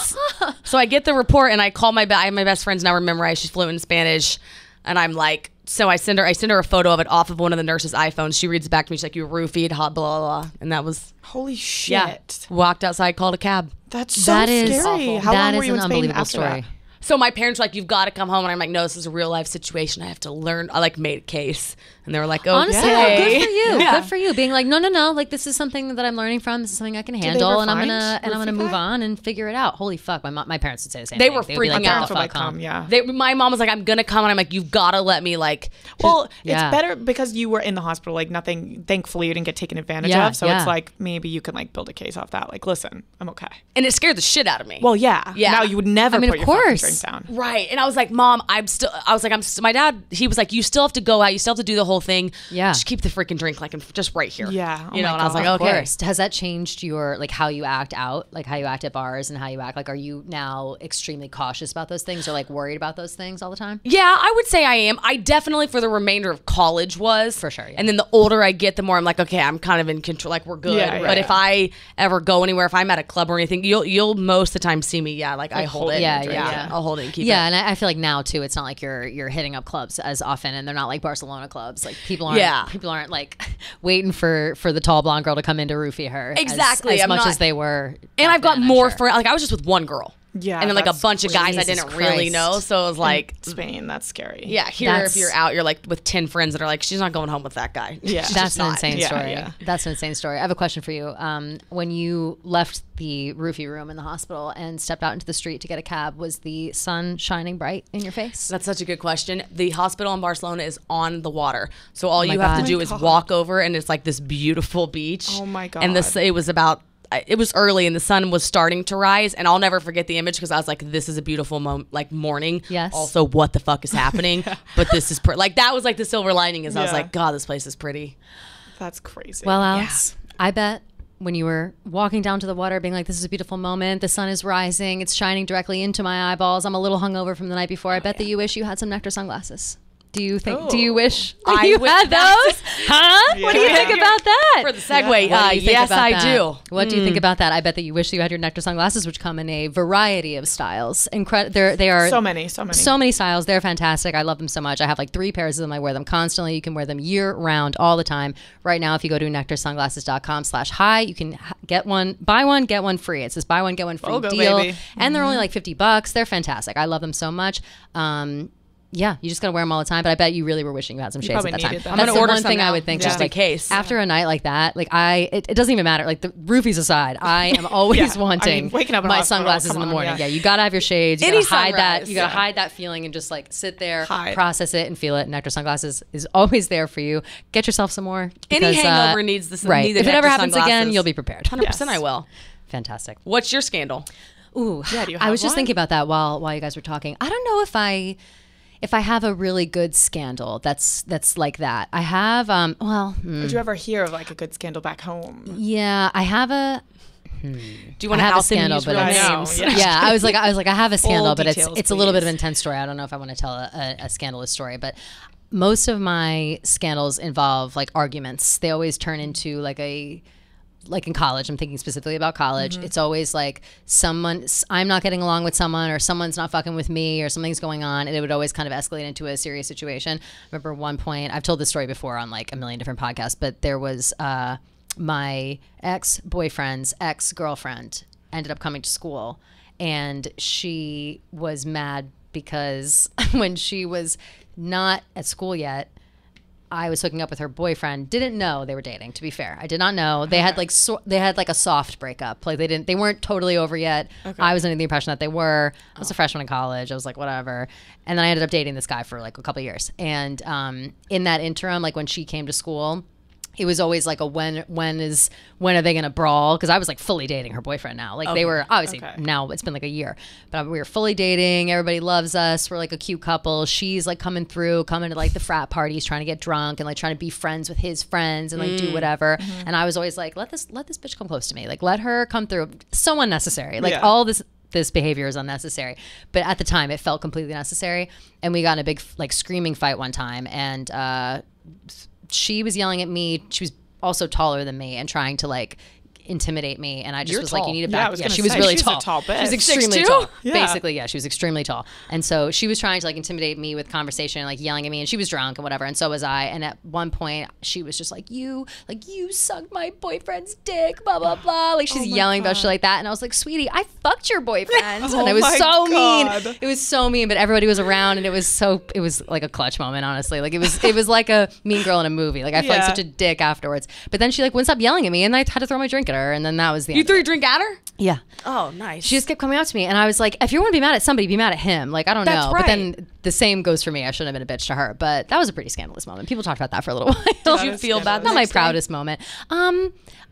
So I get the report and I call my best friends now memorized. She's fluent in Spanish, and I'm like, so I send her a photo of it off of one of the nurses' iPhones. She reads it back to me. She's like, you roofied, hot, blah blah blah, and that was holy shit. Yeah. Walked outside, called a cab. That's so That is scary. awful. How That long were is you an in Spain unbelievable after story. that? So my parents were like, you've got to come home. And I'm like, no, this is a real life situation. I have to learn. I like made a case. And they were like, okay. Honestly, no, good for you. Yeah. Good for you. Being like, no. Like, this is something that I'm learning from. This is something I can they handle, ever and I'm find gonna move roofie guy? on and figure it out. Holy fuck, my parents would say the same. They thing. were They'd be freaking like, out. "Get the Parents would like fuck home." come, yeah. My mom was like, I'm going to come. And I'm like, you've got to let me like. Well, Yeah. it's better because you were in the hospital. Like nothing. Thankfully, you didn't get taken advantage Yeah, of. So yeah. it's like maybe you can like build a case off that. Like, listen, I'm okay. And it scared the shit out of me. Well, yeah. Yeah. Now you would never I mean, put of your fucking course. drink down. Right. And I was like, Mom, my dad, he was like, you still have to go out. You still have to do the whole thing. Yeah. Just keep the freaking drink like just right here. Yeah. Oh You know, my and I was God. like, Of okay. course. Has that changed your like how you act out, like how you act at bars and how you act? Like, are you now extremely cautious about those things or like worried about those things all the time? Yeah, I would say I am. I definitely for the remainder of college was. For sure, yeah. And then the older I get, the more I'm like, okay, I'm kind of in control. Like we're good. Yeah, But yeah. if I ever go anywhere, if I'm at a club or anything, you'll most of the time see me. Yeah, like I hold it. Yeah, yeah. I'll hold it and keep Yeah, it. and I feel like now too, it's not like you're hitting up clubs as often, and they're not like Barcelona clubs. Like people aren't like waiting for the tall blonde girl to come in to roofie her. Exactly, as I'm much not- as they were. And back I've got then, I'm more sure. friends. Like I was just with one girl. Yeah, And then like a that's bunch of guys I Jesus didn't really Christ. know. So it was like, Spain. That's scary. yeah, here That's- if you're out, you're like with 10 friends that are like, she's not going home with that guy. Yeah. She's That's just an not. insane Yeah, story. yeah. That's an insane story. I have a question for you. When you left the roofie room in the hospital and stepped out into the street to get a cab, was the sun shining bright in your face? That's such a good question. The hospital in Barcelona is on the water. So all my you have God. to do Oh my is God. walk over and it's like this beautiful beach. Oh my God. And it was early and the sun was starting to rise, and I'll never forget the image because I was like, this is a beautiful morning. Yes. Also, what the fuck is happening? But this is like that was like the silver lining is I was Yeah. like, God, this place is pretty. That's crazy. Well, Alex, I bet when you were walking down to the water being like, this is a beautiful moment, the sun is rising, it's shining directly into my eyeballs, I'm a little hungover from the night before, I bet that you wish you had some Nectar sunglasses. Do you wish I you wish had that- those? Huh? What do you Yeah. think about that? For the segue, What do you think yes, about I that? do. What do you think about that? I bet that you wish you had your Nectar sunglasses, which come in a variety of styles. They are so many. so many styles. They're fantastic. I love them so much. I have like 3 pairs of them. I wear them constantly. You can wear them year round, all the time. Right now, if you go to nectarsunglasses.com/hi, you can get one, buy one, get one free. It says buy one, get one free Bogo, deal. baby. And they're only like $50. They're fantastic. I love them so much. Yeah, you just gotta wear them all the time. But I bet you really were wishing you had some shades at probably that time. needed that. I'm That's gonna the order one some thing I now, would think, just just in like case. after a night like that, like it doesn't even matter. Like the roofies aside, I am always Yeah, I wanting mean, waking up in a my hospital, sunglasses in come the on, morning. yeah. Yeah, you gotta have your shades. You Any gotta hide that. sunrise, You gotta yeah. hide that feeling and just like sit there, Hide. process it, and feel it. Nectar sunglasses is always there for you. Get yourself some more. Any because, hangover needs the right. need the If it ever Nectar happens again, sunglasses. you'll be prepared. 100% I will. Fantastic. What's your scandal? Ooh, Yeah, do you I have was just one? thinking about that while you guys were talking. I don't know if I have a really good scandal that's like that. I have Did you ever hear of like a good scandal back home? yeah, I have a Do you I want to have a out them and scandal, use but real I know, names? yeah. yeah, I was like I have a scandal, but details, it's a little bit of please. an intense story. I don't know if I want to tell a scandalous story, but most of my scandals involve like arguments. They always turn into like in college, I'm thinking specifically about college. It's always like I'm not getting along with someone, or someone's not fucking with me, or something's going on, and it would always kind of escalate into a serious situation. I remember one point, I've told this story before on like a million different podcasts, but there was my ex-boyfriend's ex-girlfriend ended up coming to school, and she was mad because when she was not at school yet, I was hooking up with her boyfriend. Didn't know they were dating. To be fair, I did not know. They had like they had like a soft breakup. Like they weren't totally over yet. Okay. I was under the impression that they were. I was a freshman in college. I was like whatever. And then I ended up dating this guy for like a couple of years. And in that interim, like when she came to school, it was always like a when are they gonna brawl? Because I was like fully dating her boyfriend now. Like they were obviously now it's been like a year, but we were fully dating. Everybody loves us. We're like a cute couple. She's like coming to like the frat parties, trying to get drunk and like trying to be friends with his friends and like do whatever. And I was always like, let this bitch come close to me. Like let her come through. So unnecessary. Like Yeah. all this behavior is unnecessary, but at the time it felt completely necessary. And we got in a big like screaming fight one time, and she was yelling at me. She was also taller than me and trying to like intimidate me, and I just You're was tall. like, you need to Yeah, I back. was Yeah, gonna she was say, really she's a tall. tall bitch. She was extremely 6'2"? tall. Yeah. Basically, yeah, she was extremely tall, and so she was trying to like intimidate me with conversation, like yelling at me, and she was drunk and whatever, and so was I. And at one point, she was just like, you sucked my boyfriend's dick, blah blah blah. Like she's yelling about shit like that, and I was like, sweetie, I fucked your boyfriend, and it was my so God. mean. It was so mean, but everybody was around, and it was like a clutch moment, honestly. Like it was like a mean girl in a movie. Like I felt like Yeah. such a dick afterwards. But then she like wouldn't stop yelling at me, and I had to throw my drink at her, and then that was the You end. threw your drink at her? Yeah. Oh, nice. She just kept coming up to me, and I was like, if you want to be mad at somebody, be mad at him. Like, I don't That's know. right. But then the same goes for me. I shouldn't have been a bitch to her. But that was a pretty scandalous moment. People talked about that for a little while. Did you feel bad? Not my proudest moment.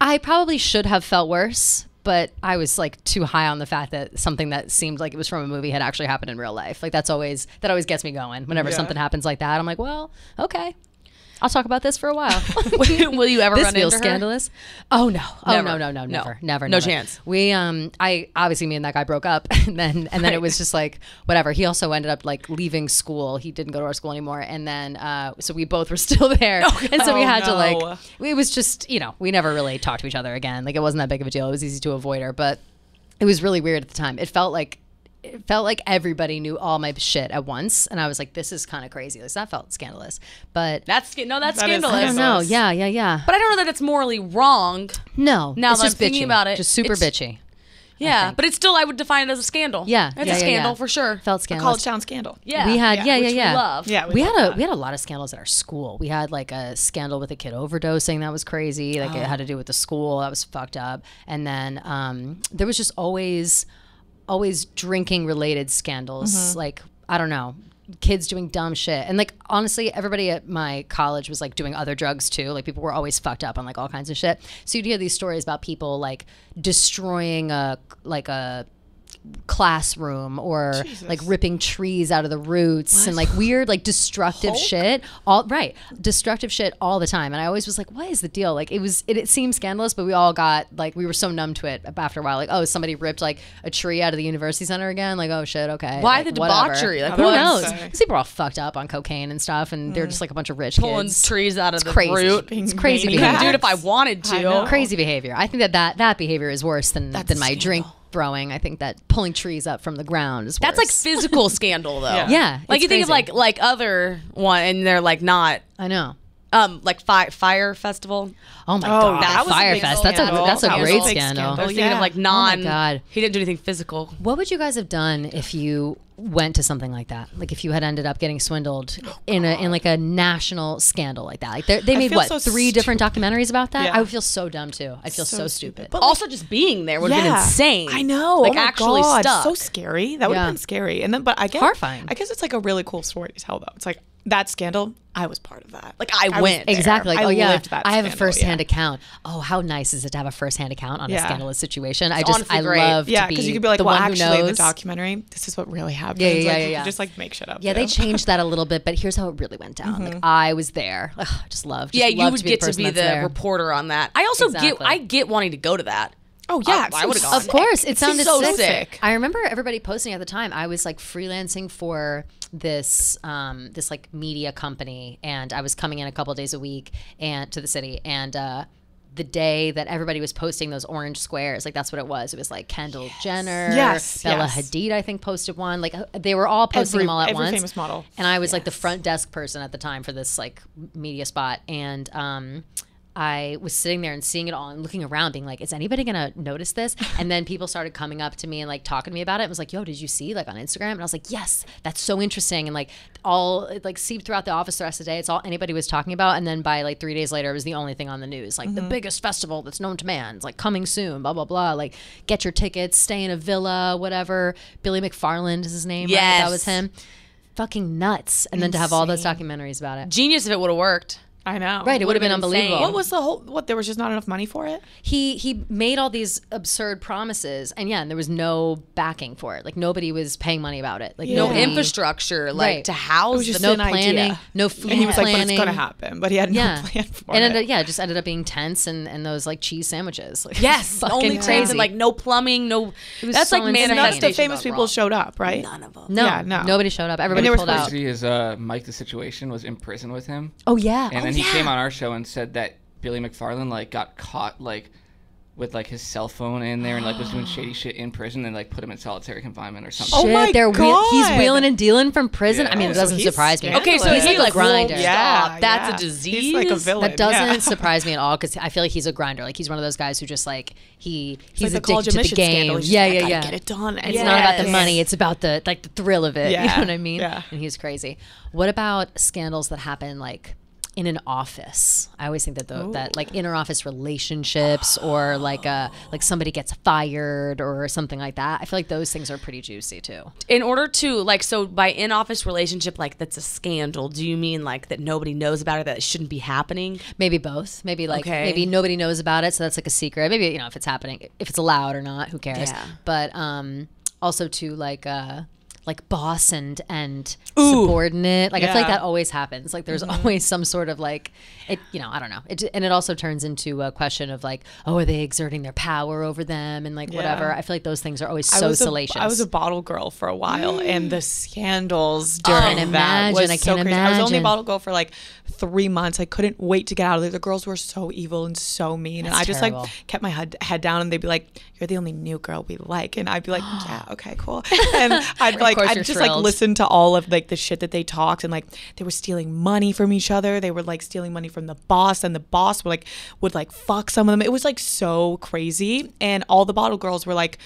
I probably should have felt worse, but I was like too high on the fact that something that seemed like it was from a movie had actually happened in real life. Like that always gets me going. Whenever something happens like that, I'm like, well, okay. I'll talk about this for a while. Will you ever This run feels into her? scandalous. Oh no. Oh Never. no. Never. No chance. We I obviously me and that guy broke up, and then it was just like whatever. He also ended up like leaving school. He didn't go to our school anymore, and then so we both were still there, and so we had to like it was just we never really talked to each other again. Like it wasn't that big of a deal. It was easy to avoid her, but it was really weird at the time. It felt like everybody knew all my shit at once, and I was like, this is kind of crazy. Like, that felt scandalous, but That's That is scandalous. I don't know. Yeah. But I don't know that it's morally wrong. No, Now it's that just I'm thinking bitchy. about it, Just super it's- bitchy. Yeah, but it's still, I would define it as a scandal. Yeah, It's yeah, a yeah, scandal yeah. for sure. Felt A scandalous. college town scandal. Yeah. We had Which we yeah. love. Yeah, We love had that. we had a lot of scandals at our school. We had like a scandal with a kid overdosing that was crazy. Like it had to do with the school. That was fucked up. And then there was just always drinking related scandals. Like I don't know, kids doing dumb shit. And like honestly, everybody at my college was like doing other drugs too. Like people were always fucked up on like all kinds of shit. So you'd hear these stories about people like destroying a classroom or like ripping trees out of the roots and like weird like destructive shit all the time. And I always was like, what is the deal? Like it seemed scandalous, but we all got like, we were so numb to it after a while. Like, oh, somebody ripped like a tree out of the university center again. Like, oh shit, okay. Why like, the whatever. debauchery? Like, Who what knows? I'm saying. These people are all fucked up on cocaine and stuff, and they're just like a bunch of rich Pulling kids. trees out of the crazy. root. It's crazy maniacs. behavior. Dude, if I wanted I know. to. Crazy behavior. I think that behavior is worse than my scandal. drink throwing. I think that pulling trees up from the ground is worse. That's like physical scandal though. Yeah. Like it's you think of crazy. like other one and they're like not I know. like fire festival. Oh my god, that was a Fire big Fest. scandal. That's a That was great a big scandal. I was scandal. thinking yeah. of like Oh non my god. he didn't do anything physical. What would you guys have done if you went to something like that? Like if you had ended up getting swindled in like a national scandal like that. Like they made feel what so 3 different documentaries about that? Yeah. I would feel so dumb too. I'd feel so stupid. But Also just being there would have been insane. I know. Like oh my actually God. stuck. So scary. That would have Yeah. been scary. And then, but I guess Horrifying. I guess it's like a really cool story to tell though. It's like that scandal. I was part of that. Like, I was went there. Exactly. Like, I oh yeah, lived that I have a scandal, first-hand yeah. account. Oh, how nice is it to have a first-hand account on a Yeah. scandalous situation? I honestly great. love Yeah, to be because you could be like, the well, one who actually, in the knows. documentary, this is what really happened. Yeah, Like, yeah, you yeah. could just like make shit up. Yeah, too. they changed that a little bit, but here's how it really went down. Like I was there. Ugh, I just loved. Yeah, you would to be get the to person be that's the there. reporter on that. I also Exactly. get wanting to go to that. Oh yeah, I would've gone. Of course, it sounded so sick. sick. I remember everybody posting at the time. I was like freelancing for this this like media company, and I was coming in a couple days a week and to the city. And the day that everybody was posting those orange squares, like that's what it was. It was like Kendall Jenner, Yes, Bella yes. Hadid, I think posted one. Like they were all posting them all at every once. famous model. And I was like the front desk person at the time for this like media spot, and I was sitting there and seeing it all and looking around being like, is anybody gonna notice this? And then people started coming up to me and like talking to me about it. It was like, yo, did you see like on Instagram? And I was like, yes, that's so interesting. And like all it like seeped throughout the office the rest of the day. It's all anybody was talking about. And then by like 3 days later, it was the only thing on the news. Like the biggest festival that's known to man. It's like coming soon, blah, blah, blah. Like get your tickets, stay in a villa, whatever. Billy McFarland is his name. Right? Yes. That was him. Fucking nuts. And then to have all those documentaries about it. Genius if it would have worked. I know. Right, it would have been been insane. unbelievable. What was the whole? What there was just not enough money for it. He made all these absurd promises, and yeah, and there was no backing for it. Like nobody was paying money about it. Like Yeah. No nobody, infrastructure, like Right. to house was just the no an idea. planning, no food And he was like, but planning. it's gonna happen. But he had Yeah, no plan for and it. it just ended up being tense and those like cheese sandwiches. Like, Yes, fucking only crazy. crazy. Like no plumbing, no. was That's so like insane. None of the manifestation. famous of people wrong. showed up, right? None of them. no, Yeah, no. nobody showed up. Everybody they were pulled out. Crazy is Mike the Situation was in prison with him, Oh yeah, and then he came on our show and said that Billy McFarland like got caught like with like his cell phone in there and like was doing shady shit in prison and like put him in solitary confinement or something. Shit, Oh my God. he's wheeling and dealing from prison. Yeah. I mean, Oh, it so doesn't he's surprise me. Okay, so He's he's like a grinder. Yeah, that's yeah. a disease. He's like a villain. That doesn't yeah. surprise me at all because I feel like he's a grinder. Like he's one of those guys who just like he's Like the college addicted to the admission game. scandal. He's just Yeah, like, yeah, "I gotta yeah. get it done. It's not about the Yes. money. It's about the like the thrill of it. You know Yeah. what I mean? Yeah. And he's crazy. What about scandals that happen like in an office? I always think that that like inter office relationships or like somebody gets fired or something like that. I feel like those things are pretty juicy too. In order to like, so by in-office relationship, like that's a scandal. Do you mean like that nobody knows about it, that it shouldn't be happening? Maybe both. Maybe like Okay. maybe nobody knows about it, so that's like a secret. Maybe if it's happening, if it's allowed or not, who cares? Yeah. But also to like boss and subordinate. Like I feel like Yeah. that always happens. Like there's always some sort of like it. You know, I don't know. And it also turns into a question of like, oh, are they exerting their power over them and like whatever. I feel like those things are always so salacious. I was a bottle girl for a while, and the scandals during can't that was imagine, so I can't crazy. I was only a imagine. bottle girl for like 3 months. I couldn't wait to get out of there. The girls were so evil and so mean, and That's I just terrible. like kept my head down, and they'd be like, "You're the only new girl we like," and I'd be like, "Yeah, okay, cool." And I'd like course I'd you're just like thrilled. listen to all of like the shit that they talked, and like they were stealing money from each other. They were like stealing money from the boss, and the boss would like fuck some of them. It was like so crazy, and all the bottle girls were like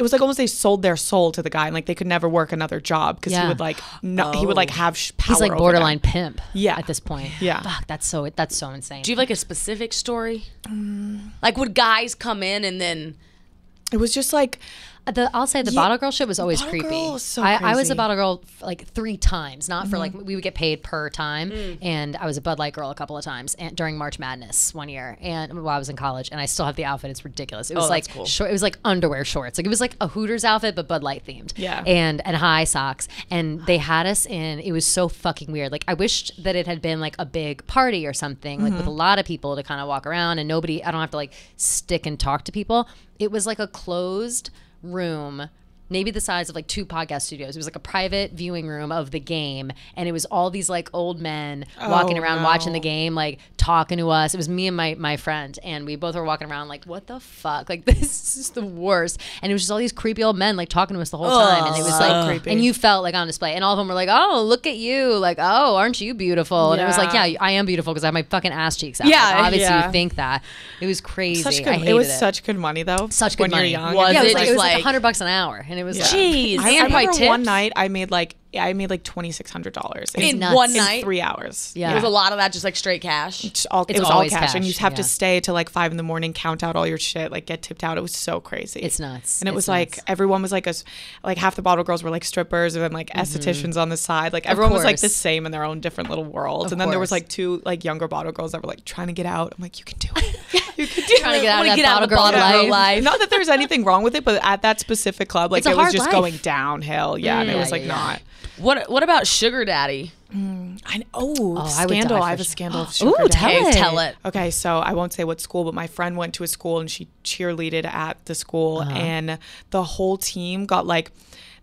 it was like almost they sold their soul to the guy, and like they could never work another job because he Yeah. would like he would like have power. He's like over borderline them. pimp. Yeah. At this point. Yeah. Fuck, that's so insane. Do you have like a specific story? Like would guys come in and then It was just like I'll say the Yeah, bottle girl shit was always bottle creepy. girl is so I was crazy. a bottle girl like 3 times, not for like we would get paid per time, and I was a Bud Light girl a couple of times and during March Madness one year, and while I was in college, and I still have the outfit. It's ridiculous. It was like that's cool. short, it was like underwear shorts, like it was like a Hooters outfit but Bud Light themed. Yeah. and high socks, and they had us in. It was so fucking weird. Like I wished that it had been like a big party or something, like with a lot of people to kind of walk around and nobody. I don't have to like stick and talk to people. It was like a closed room, maybe the size of like 2 podcast studios. It was like a private viewing room of the game, and it was all these like old men walking around watching the game, like talking to us. It was me and my friend, and we both were walking around like, what the fuck, like this is the worst. And it was just all these creepy old men like talking to us the whole time, and it was so like creepy. and you felt like on display, and all of them were like, oh, look at you, like, oh, aren't you beautiful? And it was like, Yeah. yeah, I am beautiful because I have my fucking ass cheeks out. Yeah, Like, obviously yeah. you think that. It was crazy. such I good. hated It was such good money though. such good when money. you're young. Was Yeah, it it was like like- $100 an hour, and it was like, Jeez. I And remember probably one tips? night I made like $2,600 in nuts. one In night? in 3 hours. Yeah. It was a lot of that just like straight cash. It It's was all always cash, and cash, you have yeah. to stay till like 5 a.m, count out all your shit, like get tipped out. It was so crazy. It's nuts. And it It's was like nuts. everyone was like like half the bottle girls were like strippers, and then like estheticians on the side. Like everyone was like the course. same in their own different little worlds. Of And then there was course. like 2 like younger bottle girls that were like trying to get out. I'm like, you can do it. You can do Trying to it. get out of Wanna that get out bottle of the girl bottle life. girl life. Not that there's anything wrong with it, but at that specific club, like It's a it was hard just life. going downhill. Yeah, and it Yeah, was like yeah, yeah. not. What about sugar daddy? I I would die scandal. for I have a sure. scandal of Ooh, sugar tell daddy. it. Tell it. Okay, so I won't say what school, but my friend went to a school and she cheerleaded at the school, and the whole team got like,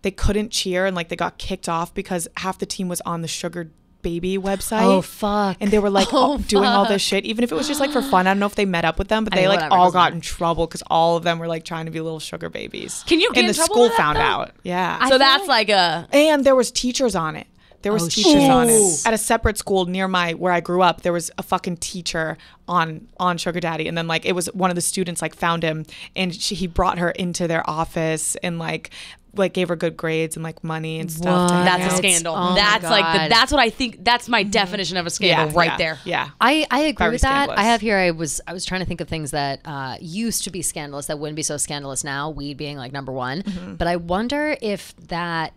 they couldn't cheer, and like they got kicked off because half the team was on the sugar baby website. Oh, fuck. And they were like Oh, doing all fuck. this shit, even if it was just like for fun. I don't know if they met up with them, but I they mean, like whatever, all doesn't got matter. in trouble because all of them were like trying to be little sugar babies. Can you get and in the trouble school with that, found though? out. Yeah. I So feel that's like- like a And there was teachers on it. There was Oh, teachers shit. on it. At a separate school near where I grew up, there was a fucking teacher on Sugar Daddy. And then like it was one of the students like found him, and he brought her into their office and like gave her good grades and like money and stuff. to What? hang that's a out. scandal. Oh my that's like God. that's what I think. That's my definition of a scandal right yeah, there. Yeah. I agree Very with that. scandalous. I have here. I was trying to think of things that used to be scandalous that wouldn't be so scandalous now. Weed being like number one, but I wonder if that.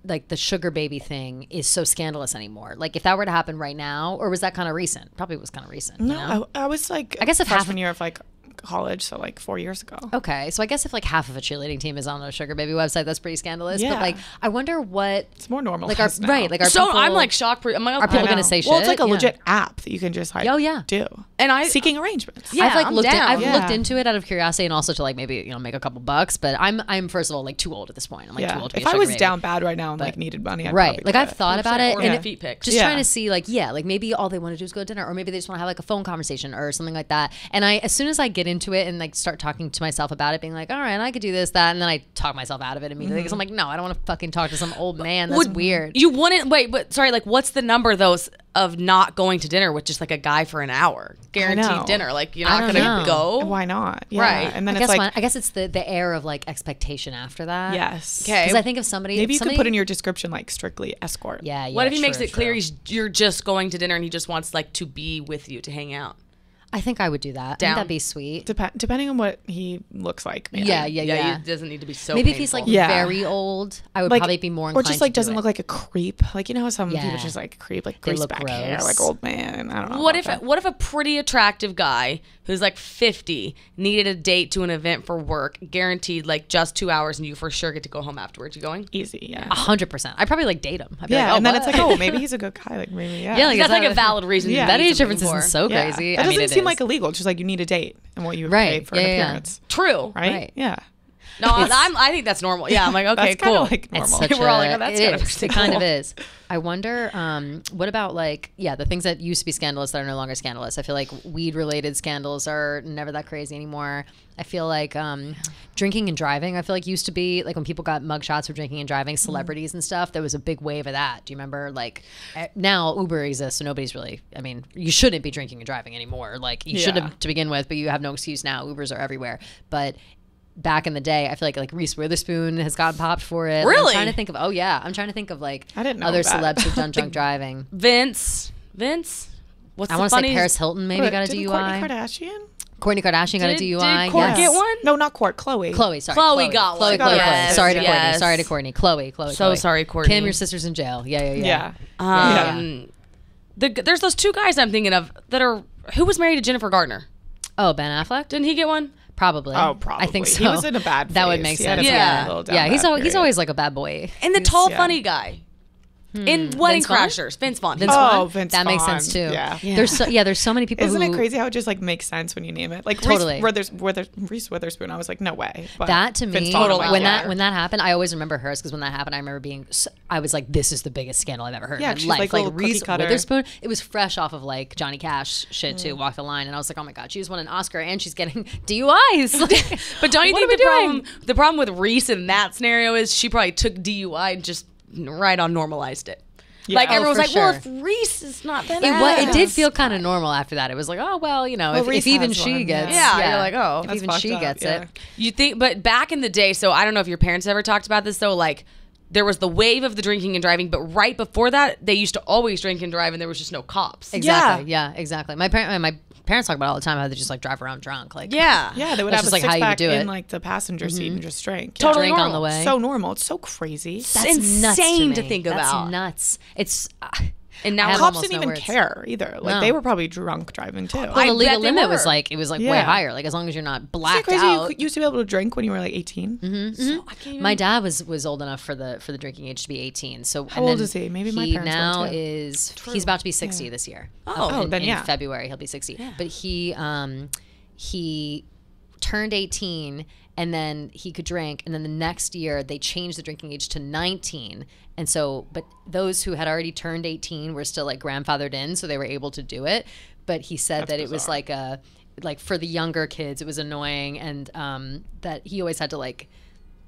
Like the sugar baby thing is so scandalous anymore. Like if that were to happen right now, or was that kind of recent? Probably was kind of recent. you know? No, I was like, I guess if half freshman year of like college, so like 4 years ago. Okay, so I guess if like half of a cheerleading team is on a sugar baby website, that's pretty scandalous. Yeah. But like, I wonder what It's more normal. like now. right, like are So people, I'm like shocked. I'm like, are people I gonna know. say shit? Well, it's like a Yeah. legit app that you can just like Oh, yeah. do. and I Seeking arrangements. Yeah, I've like I'm looked down. I've looked Yeah. into it out of curiosity and also to like maybe make a couple bucks. But I'm first of all like too old at this point. I'm like too old to be If a I sugar was baby. down bad right now and like needed money, I'd Right, probably like do I've it. thought about it, or and feet pics. just Yeah. trying to see like like maybe all they want to do is go to dinner, or maybe they just want to have like a phone conversation or something like that. And as soon as I get into it and like start talking to myself about it, being like, all right, I could do this, that, and then I talk myself out of it immediately because I'm like, no, I don't want to fucking talk to some old man. That's weird. You wouldn't wait, but sorry, like what's the number though of not going to dinner with just like a guy for an hour? know. Guaranteed dinner. Like you're I not don't gonna know. go. Why not? Yeah. Right. And then I it's guess like, I guess it's the air of like expectation after that. yes. Okay. Because I think if somebody Maybe you could somebody, put in your description like strictly escort. yeah. What if he makes true, it clear true. you're just going to dinner and he just wants like to be with you to hang out? I think I would do that. Down. That'd be sweet. Depending on what he looks like. Maybe. Yeah. It doesn't need to be so. Maybe if he's like painful. Yeah. very old, I would Like, probably be more or inclined just like to do doesn't it. look like a creep. Like, you know how some people Yeah. just like creep, like They grease look back hair, gross. like old man. I don't know. What about if that. what if a pretty attractive guy who's like 50 needed a date to an event for work, guaranteed like just 2 hours, and you for sure get to go home afterwards? You going? Easy, yeah. 100%. I'd probably like date him. I'd be Yeah, like, oh, and then what? it's like, oh, maybe he's a good guy. Like maybe, yeah. Yeah, like, That's it's like not- a valid reason. Yeah. to that date age difference somebody isn't for. so Yeah. crazy. That I mean, doesn't it seem is. like illegal. Just like you need a date and what you Right. pay for an Yeah, yeah. appearance. True. Right? Right. Yeah. No, I think that's normal. Yeah, I'm like, okay, That's kinda cool. like It's normal. such We're all a- like, oh, that's it kind of is. It kind of is. I wonder, what about like, the things that used to be scandalous that are no longer scandalous. I feel like weed-related scandals are never that crazy anymore. I feel like drinking and driving, I feel like used to be, like when people got mugshots for drinking and driving, celebrities and stuff, there was a big wave of that. Do you remember? Like, now Uber exists, so nobody's really, I mean, you shouldn't be drinking and driving anymore. Like, you should Yeah. have to begin with, but you have no excuse now. Ubers are everywhere. But back in the day, I feel like Reese Witherspoon has gotten popped for it. Really? I'm trying to think of I'm trying to think of like I didn't know other that. celebs who've done drunk driving. Vince. What's I the want to say funniest? Paris Hilton maybe What, got a didn't DUI. Kourtney Kardashian? Kourtney Kardashian got a Did DUI. Kourt yes. get one? No, not Court. Chloe. Chloe, sorry. Chloe got one. Chloe. Yes, Sorry to Courtney. yes. Sorry to Courtney. Chloe. So sorry, Courtney. Kim, your sister's in jail. Yeah. Yeah. There's those two guys I'm thinking of that are who was married to Jennifer Gardner. Oh, Ben Affleck? Didn't he get one? Probably. Oh, probably. I think so. He was in a bad That would phase. make He had sense. a Yeah. little down Yeah, he's bad period. always like a bad boy. And the tall, yeah. funny guy in Wedding Vince Vaughn? Crashers, Vince Vaughn. Vince Oh, Vaughn? Vince That makes Vaughn. sense too. Yeah. There's so many people Isn't who it crazy how it just like makes sense when you name it? Like Totally. Reese Witherspoon. I was like, no way. But that to Vince me, Vaughn, I'm like, when yeah. that happened, I always remember hers because when that happened, I remember I was like, this is the biggest scandal I've ever heard Yeah, in she's my life. like a little Reese cookie cutter. Witherspoon, it was fresh off of like Johnny Cash shit too, Walk the Line, and I was like, oh my god, she just won an Oscar and she's getting DUIs. Like, But don't you what think are we doing? the problem with Reese in that scenario is she probably took DUI and just right on normalized it. Yeah. Like Oh, everyone's for like, well, sure. if Reese is not that It did feel kind of normal after that. It was like, oh well, you know, Well, if Reese even has she one, gets, yeah. You're like, oh, if That's even fucked she up, gets yeah. it. You think, but back in the day, so I don't know if your parents ever talked about this though, like there was the wave of the drinking and driving, but right before that, they used to always drink and drive and there was just no cops. Exactly. Yeah, exactly. My parents talk about it all the time how they just like drive around drunk. Like, Yeah. Yeah, they would That's have just, a like, how you would six-pack do it. in like the passenger seat and just drink. Totally drink on normal. the way. So normal. It's so crazy. That's insane nuts to me. think That's about. nuts. It's And now I have Cops almost didn't no even words. care either. Like No. they were probably drunk driving too. well, I the legal bet they limit were. was like way Yeah. higher. Like as long as you're not Isn't it blacked crazy? out. You used to be able to drink when you were like 18. My dad was old enough for the drinking age to be 18. So How old is he? Maybe my parents were, now too. is he's about to be 60 this year. Oh, then in yeah. February he'll be 60. But he turned 18 and then he could drink, and then the next year they changed the drinking age to 19. And so, but those who had already turned 18 were still like grandfathered in, so they were able to do it. But he said that it was like for the younger kids, it was annoying, and that he always had to like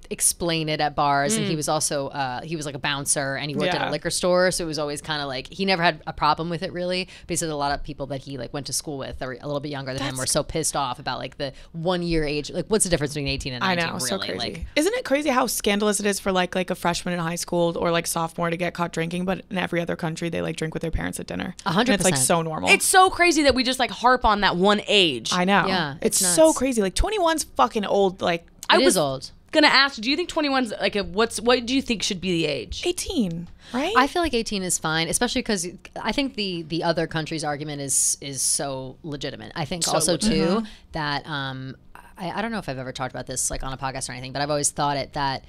explain it at bars. And he was also he was like a bouncer, and he worked at Yeah. a liquor store, so it was always kind of like he never had a problem with it really. But he said a lot of people that he like went to school with that were a little bit younger than him were so pissed off about like the 1 year age. Like, what's the difference between 18 and 19? I know, really? so crazy. Like, Isn't it crazy how scandalous it is for like a freshman in high school or like sophomore to get caught drinking, but in every other country they like drink with their parents at dinner. 100%. And it's like so normal. it's so crazy that we just like harp on that one age. I know. Yeah, It's it's so nuts. crazy. Like 21's fucking old. Like it is old. gonna ask, do you think 21's like what do you think should be the age? 18, right? I feel like 18 is fine, especially because I think the other country's argument is so legitimate. I think also too that I don't know if I've ever talked about this like on a podcast or anything, but I've always thought it that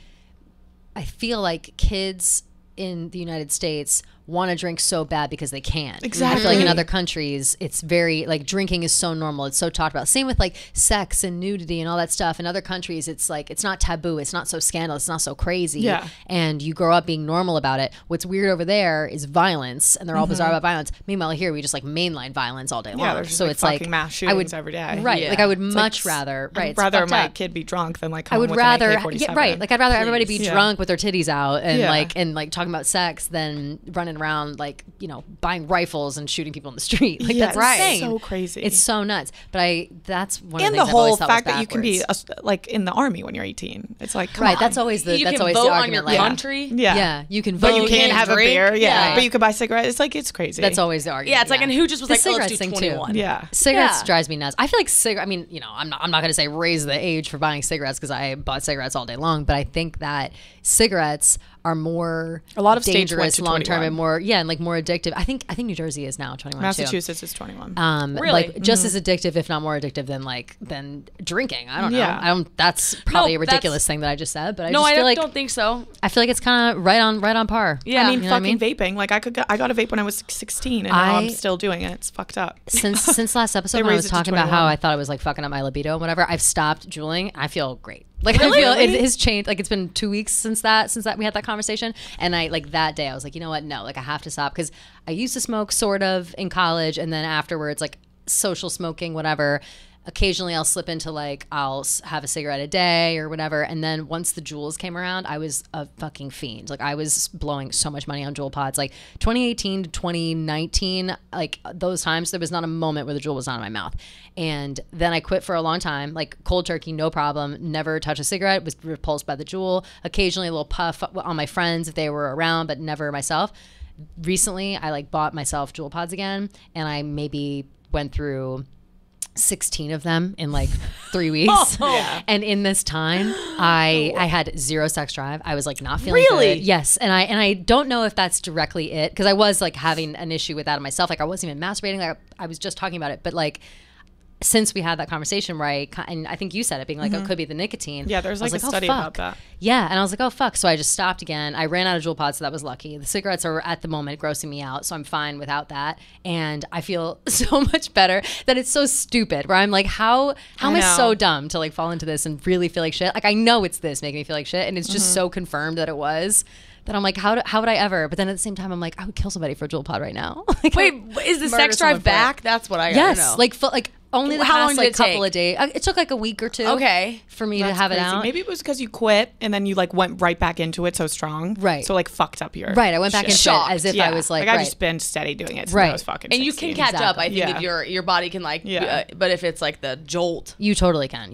I feel like kids in the United States want to drink so bad because they can. Exactly. I feel like in other countries, it's very like drinking is so normal. It's so talked about. Same with like sex and nudity and all that stuff. In other countries, it's like it's not taboo. It's not so scandalous. It's not so crazy. Yeah. And you grow up being normal about it. What's weird over there is violence, and they're all bizarre about violence. Meanwhile, here we just like mainline violence all day long. Yeah, there's just, so like, it's like fucking mass shootings every day. Right. Yeah. Like I would It's much like, rather. Right. I'd it's rather fucked my up. kid be drunk than like I come would with rather, an AK-47. yeah, right. Like I'd rather everybody be Yeah. drunk with their titties out and Yeah. like talking about sex than running around like buying rifles and shooting people in the street. Like Yeah, that's it's insane. so crazy. It's so nuts. But that's one of And the the things I've always whole thought fact was that you can be backwards. like in the army when you're 18. It's like come right. on. That's always the You that's can always vote the on argument. your like, country. Yeah. Yeah, you can vote. But you can't have a drink. beer. Yeah. Yeah. But you could buy cigarettes. It's like it's crazy. That's always the argument. Yeah, it's like, and who just was The like, oh, let's cigarettes do thing, too. 21. Yeah. Cigarettes Yeah. drives me nuts. I feel like I'm not going to say raise the age for buying cigarettes because I bought cigarettes all day long, but I think that cigarettes are more A lot of states went dangerous to long term 21. and more and like more addictive. I think New Jersey is now 21 too. Massachusetts is 21. Really? Like just as addictive, if not more addictive than drinking. I don't know. Yeah. I don't. That's probably a that's- ridiculous thing that I just said, but I No, just I feel like don't think so. I feel like it's kind of right on par. Yeah. I mean, You know what I fucking vaping. Like I got a vape when I was 16, and now I- I'm still doing it. It's fucked up. Since last episode They when I was raised it to talking about how 21. I thought it was like fucking up my libido and whatever, I've stopped juuling. I feel great. Like I feel Really? it has changed. Like it's been 2 weeks since that we had that conversation, and I like that day I was like, you know what? No, like I have to stop because I used to smoke sort of in college, and then afterwards like social smoking, whatever. Occasionally I'll slip into like I'll have a cigarette a day or whatever, and then once the Juuls came around, I was a fucking fiend. Like I was blowing so much money on Juul pods. Like 2018 to 2019, like those times there was not a moment where the Juul was not in my mouth. And then I quit for a long time, like cold turkey, no problem. Never touch a cigarette. Was repulsed by the Juul. Occasionally a little puff on my friends if they were around, but never myself. Recently I like bought myself Juul pods again, and I maybe went through 16 of them in like 3 weeks. And in this time, I had zero sex drive. I was like not feeling Really? good. Yes. And I don't know if that's directly it, because I was like having an issue with that in myself. Like I wasn't even masturbating. Like I was just talking about it. But like since we had that conversation, right, and I think you said it, being like, oh, it could be the nicotine. Yeah, there's I was like a oh, study fuck. about that. Yeah, and I was like, oh, fuck. So I just stopped again. I ran out of Juul pods, so that was lucky. The cigarettes are at the moment grossing me out, so I'm fine without that. And I feel so much better that it's so stupid, where I'm like, how am I know. so dumb to like fall into this and really feel like shit? Like I know it's this making me feel like shit, and it's just so confirmed that it was. That I'm like, how would I ever? But then at the same time, I'm like, I would kill somebody for a Juul pod right now. Like, Wait, is the murder sex someone drive for it. back? That's what I gotta Yes, know. like only the How long past did like it couple take? of days. It took like a week or two. Okay. For me to That's have it crazy. out. Maybe it was because you quit and then you like went right back into it so strong. Right. So like fucked up your. Right, I went back shit. into Shocked. it as if Yeah. I was like, I've right. just been steady doing it since Right. I was fucking And you 16. can catch up, I think, Yeah. if your body can like, Yeah. but if it's like the jolt. You totally can.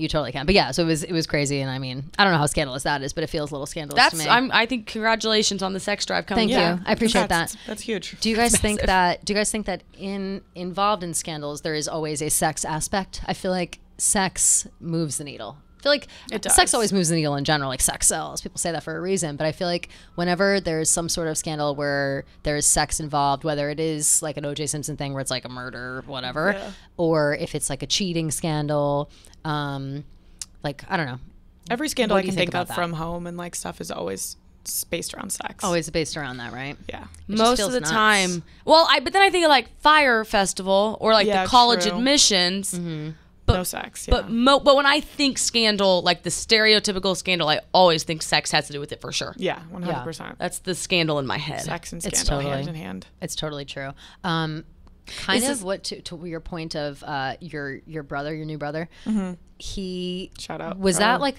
But yeah, so it was crazy, and I mean, I don't know how scandalous that is, but it feels a little scandalous to me. I think congratulations on the sex drive coming. Thank back. you. I appreciate that. That's huge. Do you guys think that? Do you guys think that involved in scandals there is always a sex aspect? I feel like sex moves the needle. I feel like does. sex always moves the needle in general. Like sex sells. People say that for a reason. But I feel like whenever there's some sort of scandal where there's sex involved, whether it is like an O.J. Simpson thing where it's like a murder, whatever, or if it's like a cheating scandal, like I don't know. Every scandal What I do you can think think of about that? from home and like stuff is always based around sex. Always based around that, right? Yeah. It just Most feels of the nuts. time. Well, but then I think of like Fire Festival or like Yeah, the college true. admissions. No sex. Yeah. But when I think scandal, like the stereotypical scandal, I always think sex has to do with it for sure. yeah, 100%. That's the scandal in my head. Sex and It's scandal totally- hand in hand. It's totally true. This is- What to your point of your brother, your new brother. He Shout out, was bro. that like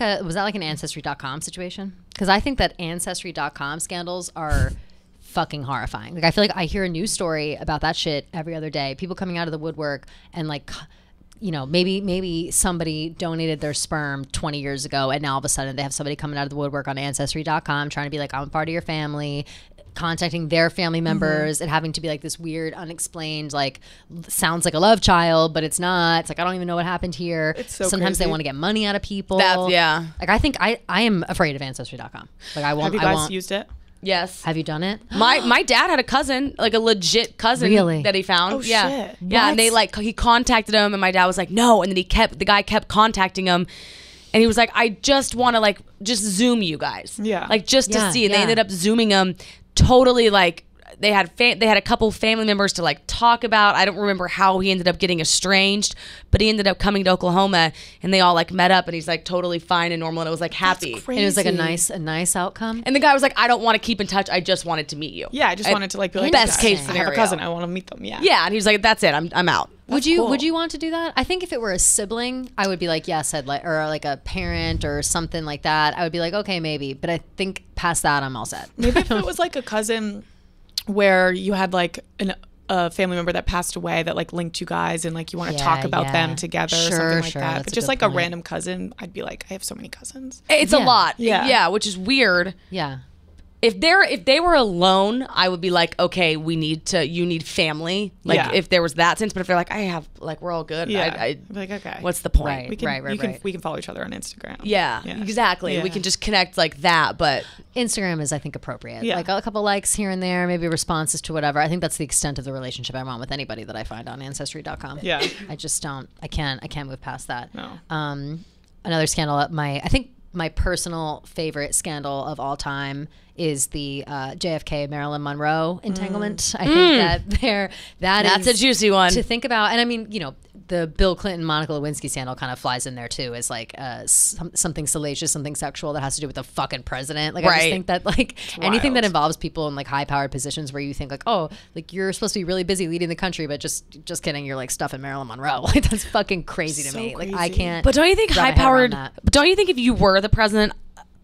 an Ancestry.com situation? Because I think that Ancestry.com scandals are fucking horrifying. Like I feel like I hear a news story about that shit every other day. People coming out of the woodwork and like you know, maybe somebody donated their sperm 20 years ago, and now all of a sudden they have somebody coming out of the woodwork on Ancestry.com trying to be like, I'm part of your family, contacting their family members, and having to be like this weird, unexplained, like, sounds like a love child, but it's not. It's like, I don't even know what happened here. It's so Sometimes crazy. they want to get money out of people. Yeah. Like, I think I am afraid of Ancestry.com. Like, I won't. Have you guys used it? Yes. Have you done it? My dad had a cousin, like a legit cousin Really? that he found. Oh, yeah. shit. Yeah. And they like, he contacted him and my dad was like, no. And then the guy kept contacting him. And he was like, I just want to like, just Zoom you guys. Yeah. Like just to Yeah, see. And yeah. they ended up Zooming him totally like, they had a couple family members to like talk about. I don't remember how he ended up getting estranged, but he ended up coming to Oklahoma and they all like met up and he's like totally fine and normal and it was like happy. That's crazy. And it was like a nice outcome. And the guy was like, I don't want to keep in touch. I just wanted to meet you. Yeah, I just wanted to like be like, Best okay, case I have scenario. a cousin. I want to meet them. Yeah. Yeah. And he was like, that's it. I'm out. Would you cool. want to do that? I think if it were a sibling, I would be like, yes, I'd like, or like a parent or something like that. I would be like, okay, maybe. But I think past that, I'm all set. Maybe if it was like a cousin where you had like a family member that passed away that like linked you guys and like you want to Yeah, talk about yeah. them together or Sure, something like sure, that. that's But a just good like a point. random cousin, I'd be like, I have so many cousins. It's a Yeah. lot. Yeah. Yeah, which is weird. Yeah. If they were alone, I would be like, okay, you need family. Like Yeah. if there was that sense, but if they're like, we're all good. Yeah. I I'd be like, okay. what's the point? Right. we can we can follow each other on Instagram. Yeah, exactly. Yeah. We can just connect like that, but Instagram is, I think, appropriate. Yeah. Like a couple likes here and there, maybe responses to whatever. I think that's the extent of the relationship I want with anybody that I find on Ancestry.com. Yeah. I just don't. I can't move past that. No. Another scandal. I think my personal favorite scandal of all time is the JFK Marilyn Monroe entanglement. I think that's a juicy one to think about. And I mean, you know, the Bill Clinton Monica Lewinsky scandal kind of flies in there too, as like something salacious, something sexual that has to do with the fucking president. Like I just Right. think that like anything wild. that involves people in like high powered positions where you think like, oh, like you're supposed to be really busy leading the country, but just kidding, you're like stuffing Marilyn Monroe. Like that's fucking crazy to So me. Like I crazy. can't. But don't you think wrap my head high powered? around that. But don't you think if you were the president,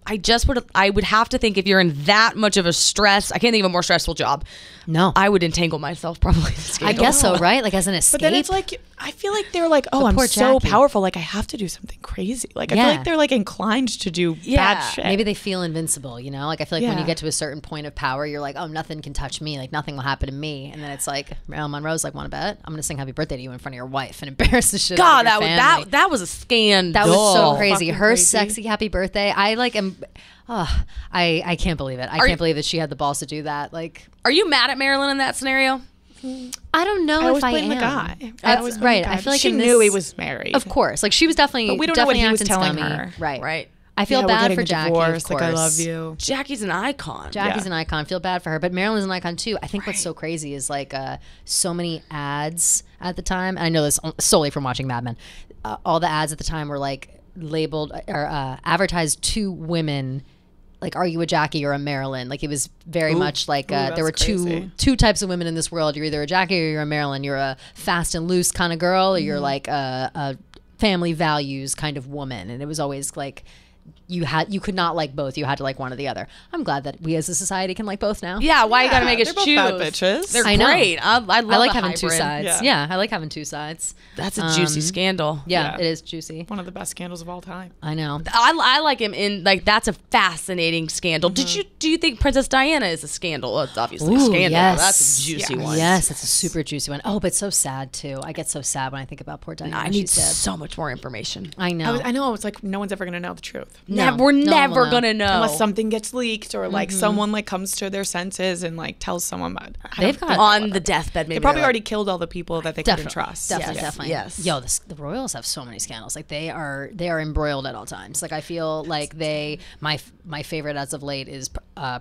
I would have to think if you're in that much of a stress, I can't think of a more stressful job. No, I would entangle myself probably. In I scandal. guess so, right? Like as an escape. But then it's like, I feel like they're like, oh, I'm poor so Jackie. powerful. Like I have to do something crazy. Like I Yeah. feel like they're like inclined to do bad Yeah. shit. maybe they feel invincible, you know? Like I feel like when you Yeah. get to a certain point of power, you're like, oh, nothing can touch me. Like nothing will happen to me. And then it's like Marilyn Monroe's like, want to bet? I'm gonna sing Happy Birthday to you in front of your wife and embarrass the shit God, out of your family. that was a scandal. That was so crazy. Fucking Her crazy. sexy happy birthday. I like am. Oh, I can't believe it. I you- can't believe that she had the balls to do that. Like Are you mad at Marilyn in that scenario? I don't know I always if I blame am. the guy. That's always blame right. the guy. I feel like she in knew this- he was married. Of course, like she was definitely. But we don't know what definitely he was acting telling scummy. her. Right. Right. I feel Yeah, we're bad getting for a Jackie. divorce. Of course. Like I love you. Jackie's an icon. Jackie's Yeah. an icon. Feel bad for her, but Marilyn's an icon too. I think what's so crazy is like so many ads at the time. And I know this solely from watching Mad Men. All the ads at the time were like labeled or advertised to women. Like, are you a Jackie or a Marilyn? Like, it was very much like that's there were crazy. two types of women in this world. You're either a Jackie or you're a Marilyn. You're a fast and loose kind of girl, or you're like a family values kind of woman. And it was always like you could not like both. You had to like one or the other. I'm glad that we as a society can like both now. Yeah, why you gotta make us they're both choose? bad bitches. They're I know. great. I love I like the having two hybrid. sides. Yeah. Yeah, I like having two sides. That's a juicy scandal. Yeah, Yeah. it is juicy. One of the best scandals of all time. I know. I like him in like that's a fascinating scandal. Do you think Princess Diana is a scandal? Well, it's obviously a Ooh, scandal. yes. That's a juicy one. Yes, it's a super juicy one. Oh, but so sad too. I get so sad when I think about poor Diana. I need She's dead. so much more information. I know. I know. It's like no one's ever gonna know the truth. No, We're no one never will know. gonna know. Unless something gets leaked or like someone like comes to their senses and like tells someone about They've got on the deathbed. Maybe they probably they're like, already killed all the people that they couldn't trust. Definitely, Yes, definitely. yes. Yo, the royals have so many scandals. Like they are embroiled at all times. Like I feel like my favorite as of late is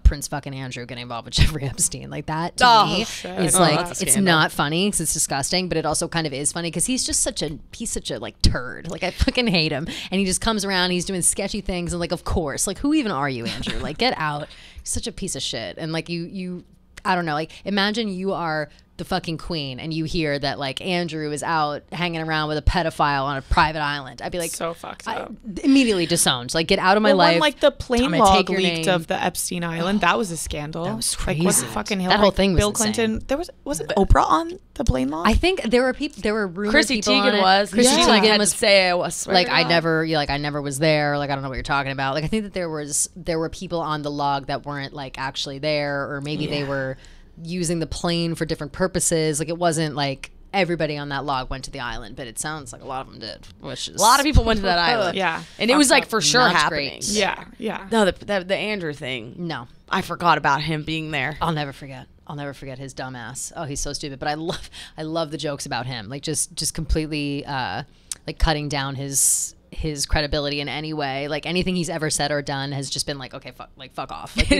Prince fucking Andrew getting involved with Jeffrey Epstein. Like that to me shit. is Oh, like that's a it's scandal. not funny because it's disgusting, but it also kind of is funny because he's such a like turd. Like I fucking hate him, and he just comes around. He's doing sketchy things, and like of course, like who even are you, Andrew? Like get out. You're such a piece of shit, and like you I don't know. Like imagine you are the fucking queen, and you hear that like Andrew is out hanging around with a pedophile on a private island, I'd be like, so fucked up. Immediately disowned. Like, get out of my life. When like the plane I'm gonna log take your leaked name. of the Epstein Island, that was a scandal. That was Like, crazy. was it fucking Hillary? That whole thing was Bill insane. Clinton. There wasn't Oprah on the plane log. I think there were people. There were rumored Chrissy people on Teigen it. was. Chrissy Yeah. Teigen had was to say I was like, I never was there. Like, I don't know what you're talking about. Like, I think that there were people on the log that weren't like actually there, or maybe they were using the plane for different purposes. Like, it wasn't like everybody on that log went to the island, but it sounds like a lot of them did. Which is A lot of people went to that island. Yeah. And it was like for sure Not happening. great. yeah. No, the Andrew thing. No, I forgot about him being there. I'll never forget. I'll never forget his dumbass. Oh, he's so stupid. But I love the jokes about him. Like, just completely like cutting down his credibility in any way. Like, anything he's ever said or done has just been like, okay, fuck off. Like,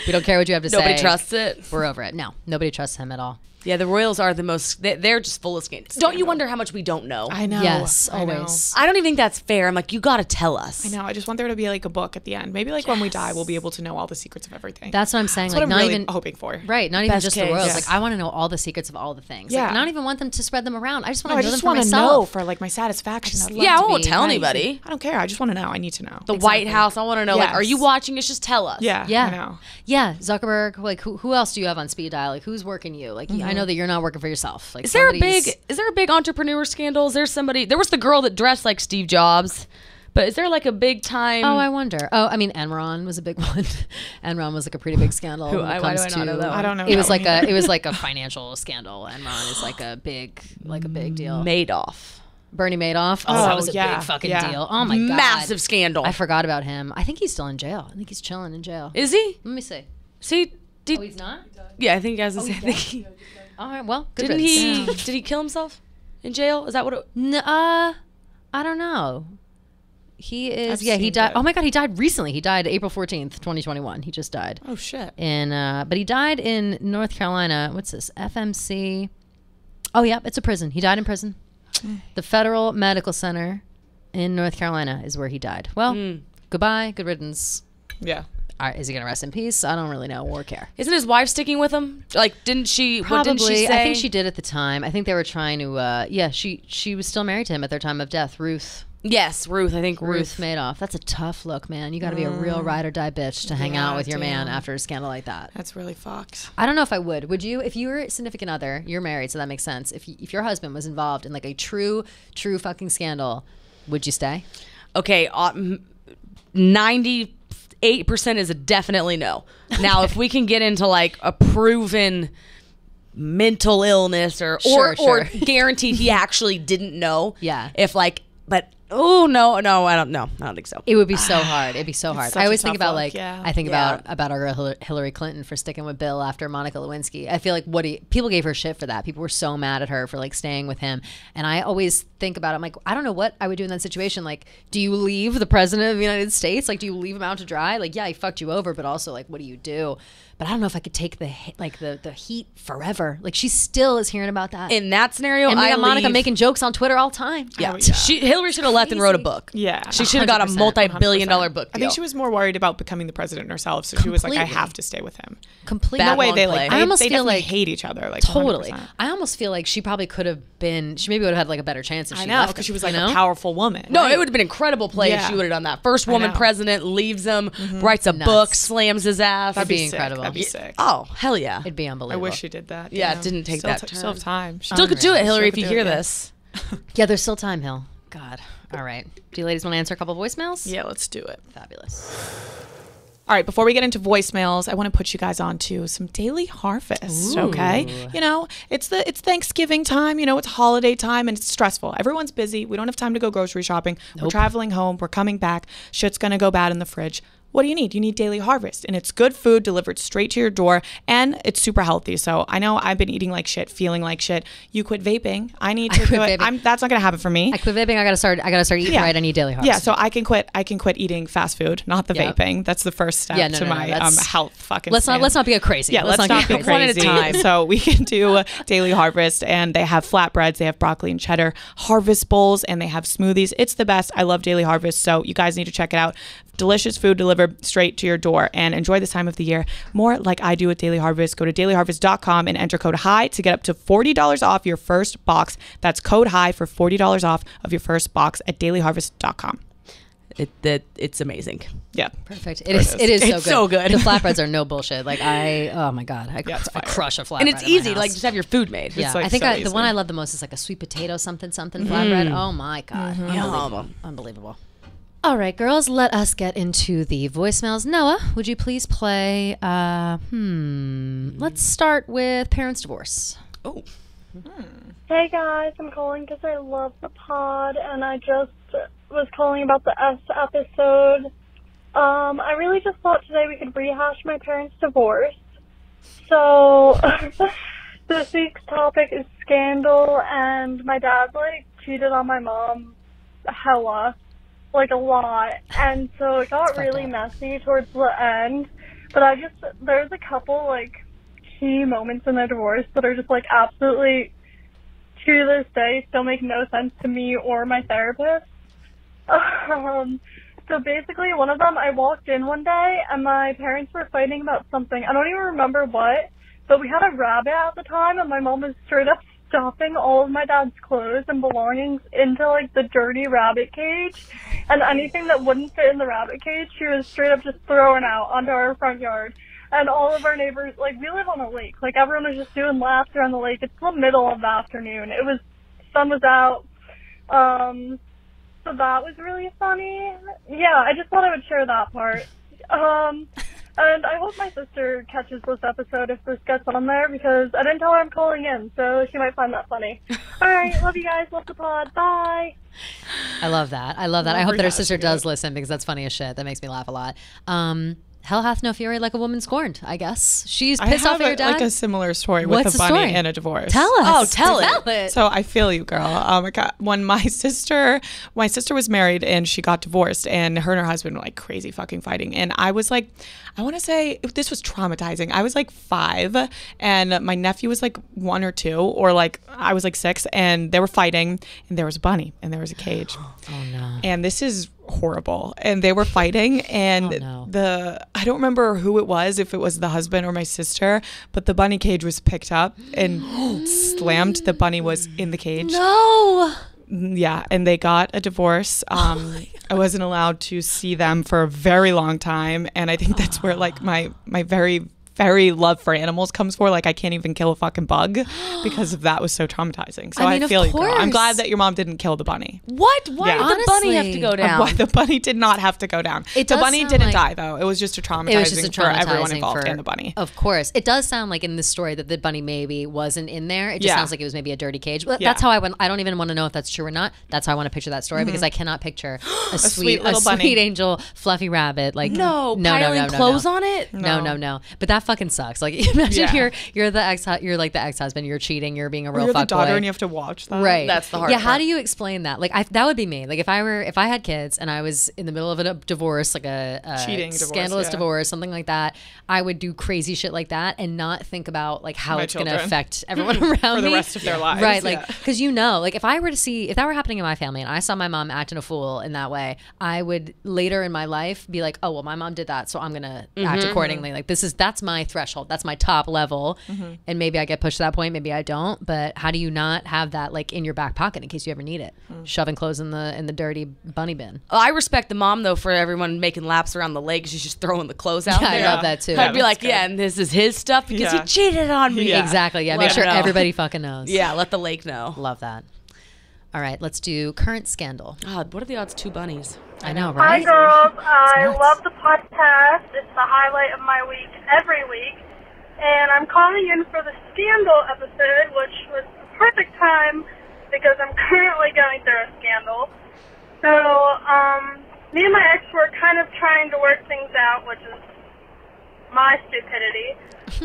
we don't care what you have to say. Nobody trusts it. We're over it. No, nobody trusts him at all. Yeah, the Royals are the most. They're just full of scandals. Don't you wonder how much we don't know? I know. Yes, I know. always. I don't even think that's fair. I'm like, you got to tell us. I know. I just want there to be like a book at the end. Maybe like when we die, we'll be able to know all the secrets of everything. That's what I'm saying. That's Like, what I'm not really even hoping for. right. Not even Best just case. the royals. Yeah. Like, I want to know all the secrets of all the things. Yeah. Like, and I don't even want them to spread them around. I just want No, I to know just them for want to myself. know for like my satisfaction. I'd love Yeah, I to won't be tell nice. anybody. I don't care. I just want to know. I need to know. The White House. I want to know. Like, Yes. are you watching us? Just tell us. Yeah. Yeah. I know. Yeah, Zuckerberg. Like, who else do you have on speed dial? Like, who's working you? Like, I know that you're not working for yourself. Like, Is there a somebody's- big entrepreneur scandal? Is there somebody? There was the girl that dressed like Steve Jobs, but is there like a big time? Oh, I wonder. Oh, I mean, Enron was a big one. Enron was like a pretty big scandal. when it why comes do I not know that one? I don't know. It was that like one either. it was like a financial scandal. Enron is like a big deal. Madoff. Bernie Madoff. Oh, that Oh, was a yeah, big fucking yeah. deal. Oh my god, Massive scandal. I forgot about him. I think he's still in jail. I think he's chilling in jail. Is he? Let me see. See? Oh, he's not. Yeah, I think he has the same thing. All right. Well, good Didn't riddance. he? Yeah. Did he kill himself in jail? Is that what? It, I don't know. He is. I've Yeah, he seen died. that. Oh my god, he died recently. He died April 14th, 2021. He just died. Oh shit. But he died in North Carolina. What's this? FMC. Oh yeah, it's a prison. He died in prison. The Federal Medical Center in North Carolina is where he died. Well, goodbye, good riddance. Yeah. All right, is he gonna rest in peace? I don't really know or care. isn't his wife sticking with him? Like, didn't she? What didn't she say? I think she did at the time. I think they were trying to. Yeah, she was still married to him at their time of death. Ruth Yes, Ruth. I think Ruth Ruth. Madoff. That's a tough look, man. You got to be a real ride or die bitch to hang Yeah, out with your man damn. after a scandal like that. That's really fucked. I don't know if I would. Would you? If you were a significant other, you're married, so that makes sense. If your husband was involved in like a true fucking scandal, would you stay? Okay, 98% is a definitely no. Now, if we can get into like a proven mental illness or Sure. guaranteed he actually didn't know. Yeah. If like, but oh no, I don't know. I don't think so. It would be so hard. It'd be so hard. such I a always think tough about look, like yeah. I think Yeah. about our girl Hillary Clinton for sticking with Bill after Monica Lewinsky. I feel like people gave her shit for that. People were so mad at her for like staying with him. And I always think about it. I'm like, I don't know what I would do in that situation. Like, do you leave the president of the United States? Like, do you leave him out to dry? Like, yeah, he fucked you over, but also like, what do you do? But I don't know if I could take the heat forever. Like, she still is hearing about that. In that scenario, And we I got Monica leave- making jokes on Twitter all the time. Yeah, Oh, yeah. Hillary should have left and wrote a book. Yeah. She should have got a 100%, multi-billion-dollar book I deal. think she was more worried about becoming the president herself, so she was like, I Completely. have to stay with him. Completely. Bad No way long they play. like. I They, almost they feel definitely like- hate each other. Like Totally. 100%. I almost feel like she probably could have been. She maybe would have had like a better chance if she I know, left because she was you like know? a powerful woman. No, it would have been incredible play if Yeah. she would have done that. First woman know. president leaves him, writes a Nuts. book, slams his ass. That'd be sick. incredible. That'd be sick. Oh, hell yeah. It'd be I unbelievable. wish she did that. Yeah, it damn. didn't take Still that Still turn. have time. Still could do it, Hillary, if Still you could do hear it, yeah. this. Yeah, there's still time, Hill. God. All right. Do you ladies want to answer a couple voicemails? Yeah, let's do it. Fabulous. All right, before we get into voicemails, I want to put you guys on to some daily harvest, okay? You know, it's Thanksgiving time, you know, it's holiday time and it's stressful. Everyone's busy. We don't have time to go grocery shopping. We're traveling home, we're coming back. Shit's going to go bad in the fridge. What do you need? You need Daily Harvest, and it's good food delivered straight to your door, and it's super healthy. So I know I've been eating like shit, feeling like shit. You quit vaping. I need to quit quit. vaping. That's not gonna happen for me. I quit vaping. I gotta start eating Yeah. right. I need Daily Harvest. Yeah, so I can quit eating fast food, not the Yep. vaping. That's the first step Yeah, no, to no, no, my that's- health fucking. Let's span. not be a crazy. Yeah, let's not be crazy. One at a crazy. time. So we can do Daily Harvest, and they have flatbreads, they have broccoli and cheddar harvest bowls, and they have smoothies. It's the best. I love Daily Harvest, so you guys need to check it out. delicious food delivered straight to your door. And enjoy this time of the year more like I do at Daily Harvest. Go to dailyharvest.com and enter code HIGH to get up to $40 off your first box. That's code HIGH for $40 off of your first box at dailyharvest.com. It's amazing. Yeah. Perfect. It is so good. It's so good. The flatbreads are no bullshit. Like oh my God. I crush a flatbread. And it's in my easy. house. Like, just have your food made. Yeah. like I think so the easy. one I love the most is like a sweet potato something flatbread. Oh my God. Unbelievable. Unbelievable. All right, girls, let us get into the voicemails. Noah, would you please play, let's start with parents' divorce. Oh. Hey guys, I'm calling because I love the pod, and I just was calling about the S episode. I really just thought today we could rehash my parents' divorce. So, this week's topic is scandal, and my dad, cheated on my mom hella, a lot, and so it got really messy towards the end, but there's a couple, key moments in the divorce that are just, absolutely, to this day, still make no sense to me or my therapist. So basically, one of them, I walked in one day, and my parents were fighting about something. I don't even remember what, but we had a rabbit at the time, and my mom was straight up stuffing all of my dad's clothes and belongings into, the dirty rabbit cage, and anything that wouldn't fit in the rabbit cage, she was straight up just throwing out onto our front yard. And all of our neighbors, we live on a lake, everyone was just doing laps around the lake. It's the middle of the afternoon. Sun was out, so that was really funny. Yeah, I just thought I would share that part. And I hope my sister catches this episode if this gets on there, because I didn't tell her I'm calling in, so she might find that funny. All right, love you guys. Love the pod. Bye. I love that. I hope that her sister does listen, because that's funny as shit. That makes me laugh a lot. Hell hath no fury like a woman scorned, I guess. She's pissed off at your dad. A similar story with a bunny and a divorce. Tell us. Oh, tell it. So I feel you, girl. When my sister was married and she got divorced, and her and her husband were crazy fucking fighting. And I was I want to say this was traumatizing. I was 5, and my nephew was 1 or 2, or I was 6, and they were fighting, and there was a bunny and there was a cage. Oh no. And this is horrible. And they were fighting, and I don't remember who it was, if it was the husband or my sister, but the bunny cage was picked up and slammed. The bunny was in the cage. No. Yeah, and they got a divorce. I wasn't allowed to see them for a very long time, and I think that's where my very very love for animals comes for. I can't even kill a fucking bug because of that was so traumatizing. So I feel you, girl. I'm glad that your mom didn't kill the bunny. What? Why did the bunny have to go down? Why the bunny did not have to go down. The bunny didn't die, though. It was just traumatizing for everyone involved and the bunny. Of course. It does sound like in this story that the bunny maybe wasn't in there. It just sounds like it was maybe a dirty cage. But that's how I went. I don't even want to know if that's true or not. That's how I want to picture that story, because I cannot picture a sweet angel, fluffy rabbit. Piling clothes on it? No. But that fucking sucks. Imagine you're the ex-husband, you're cheating, you're being a real fuckboy. You're the daughter, boy. and you have to watch that. Right. That's the hard part. Yeah, how do you explain that? That would be me. If I had kids and I was in the middle of a divorce, a cheating scandalous divorce, something like that, I would do crazy shit like that and not think about how it's going to affect everyone around me for the rest of their lives. Right. Because if I were to see, if that were happening in my family and I saw my mom acting a fool in that way, I would later in my life be oh, well, my mom did that, so I'm going to act accordingly. That's my threshold. That's my top level. And maybe I get pushed to that point, maybe I don't, but how do you not have that in your back pocket in case you ever need it? Shoving clothes in the dirty bunny bin. I respect the mom though for everyone making laps around the lake. She's just throwing the clothes out there. I love that too. I'd be and this is his stuff because he cheated on me. Exactly. Make sure everybody fucking knows. Yeah, let the lake know. Love that. All right, let's do current scandal. God, what are the odds 2 bunnies? I know, right? Hi girls, I love the podcast. It's the highlight of my week every week. And I'm calling in for the scandal episode, which was the perfect time because I'm currently going through a scandal. So, me and my ex were kind of trying to work things out, which is my stupidity.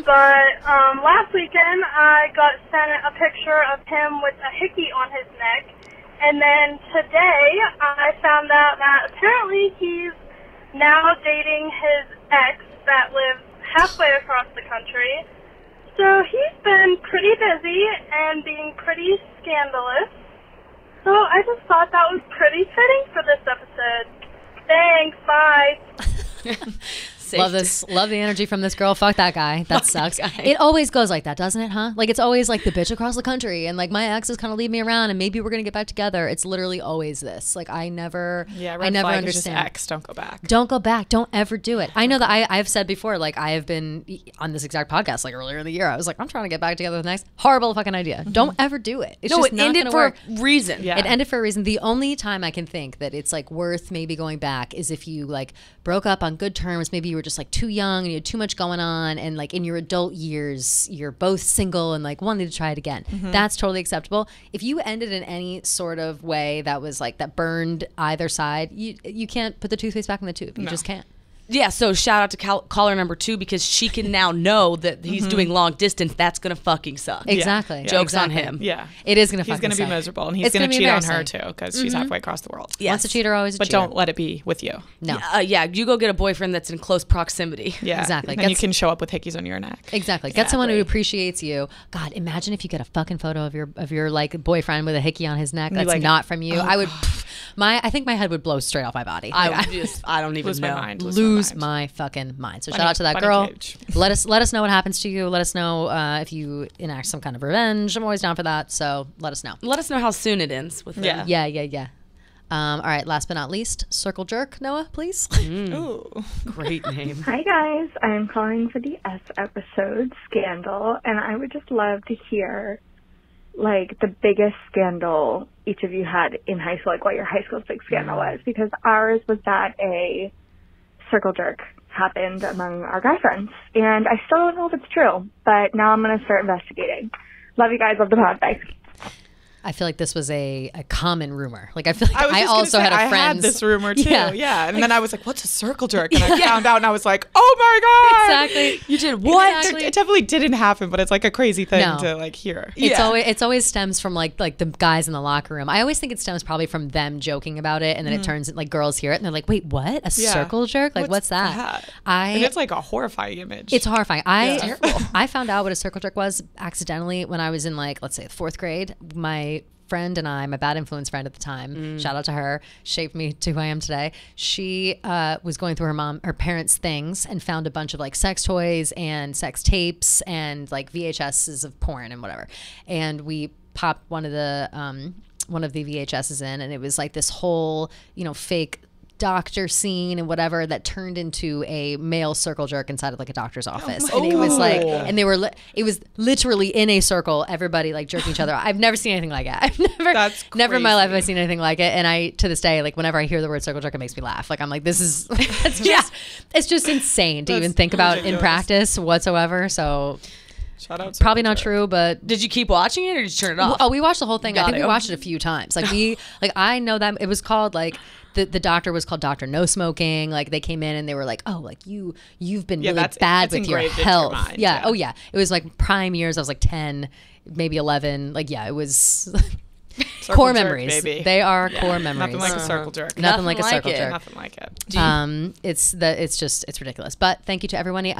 But last weekend, I got sent a picture of him with a hickey on his neck. And then today, I found out that apparently he's now dating his ex that lives halfway across the country. So he's been pretty busy and being pretty scandalous. So I just thought that was pretty fitting for this episode. Thanks. Bye. Love this. Love the energy from this girl. Fuck that guy. That sucks. It always goes like that, doesn't it, huh? Like, it's always like the bitch across the country, and like my ex is kind of leaving me around, and maybe we're gonna get back together. It's literally always this. Like, I never understand. Is just ex. Don't go back. Don't go back. Don't ever do it. I know that I've said before, like, I have been on this exact podcast, like, earlier in the year. I was like, I'm trying to get back together with the next. Horrible fucking idea. Don't ever do it. It's just it not ended gonna for work. a reason. Yeah. It ended for a reason. The only time I can think that it's like worth maybe going back is if you like broke up on good terms. Maybe you were just like too young and you had too much going on, and like in your adult years you're both single and like wanting to try it again. That's totally acceptable. If you ended in any sort of way that was like that burned either side, you can't put the toothpaste back in the tube. You just can't. Yeah, so shout out to caller number 2 because she can now know that he's doing long distance. That's going to fucking suck. Exactly. Yeah. Joke's Exactly. on him. Yeah. It is going to He's fucking going to be suck. miserable, and he's It's going gonna to be cheat on her embarrassing. too, because she's halfway across the world. Yes. Once a cheater, always a But cheater. don't let it be with you. No. Yeah, you go get a boyfriend that's in close proximity. Yeah. Exactly. Then you can show up with hickeys on your neck. Exactly. Get someone who appreciates you. God, imagine if you get a fucking photo of your like boyfriend with a hickey on his neck that's like, not from you. I would I think my head would blow straight off my body. I don't even Lose know. my mind. Lose my fucking mind. So shout Bunny- out to that bunny girl. cage. Let us know what happens to you. Let us know if you enact some kind of revenge. I'm always down for that. So let us know. Let us know how soon it ends with them. Yeah. Yeah. All right. Last but not least, Circle Jerk. Noah, please. Ooh. Great name. Hi guys, I'm calling for the S episode, Scandal, and I would just love to hear like the biggest scandal each of you had in high school, like what your high school big scandal was, because ours was that a circle jerk happened among our guy friends, and I still don't know if it's true, but now I'm going to start investigating. Love you guys, love the pod, bye. I feel like this was a common rumor. Like I feel like I was I just gonna also say, had a I friend. had this rumor too. Yeah. Yeah. And then I was like, what's a circle jerk? And I found out and I was like, oh my God. Exactly. You did what? Exactly. It definitely didn't happen, but it's like a crazy thing No. to like hear. It's always stems from like the guys in the locker room. I always think it stems probably from them joking about it, and then it turns like girls hear it and they're like, wait, what? A circle jerk? Like what's that? And it's like a horrifying image. It's horrifying. I found out what a circle jerk was accidentally when I was in like, let's say, 4th grade. My friend and I, my bad influence friend at the time, shout out to her, shaped me to who I am today. She was going through her parents' things and found a bunch of like sex toys and sex tapes and like VHSs of porn and whatever. And we popped one of the VHSs in, and it was like this whole, fake doctor scene and whatever that turned into a male circle jerk inside of like a doctor's office. And it was like, and they were, it was literally in a circle, everybody like jerking each other. I've never seen anything like it. I've never in my life have I seen anything like it. And I, to this day, like whenever I hear the word circle jerk, it makes me laugh. Like I'm like, this is, it's just insane to even think about in practice whatsoever. So Shout out probably not true, but Did you keep watching it or did you turn it off? oh, we watched the whole thing. I Got think it. we watched it a few times. Like I know that it was called like the doctor was called Dr. No Smoking. Like they came in and they were like, oh, like you've been really bad that's with your engraved into your health. mind, Yeah. yeah. Oh yeah. It was like prime years. I was like 10, maybe 11. Like yeah, it was core jerk, memories. baby. They are core memories. Nothing like a circle jerk. Nothing like a like circle it. jerk. Nothing like it. It's ridiculous. But thank you to everybody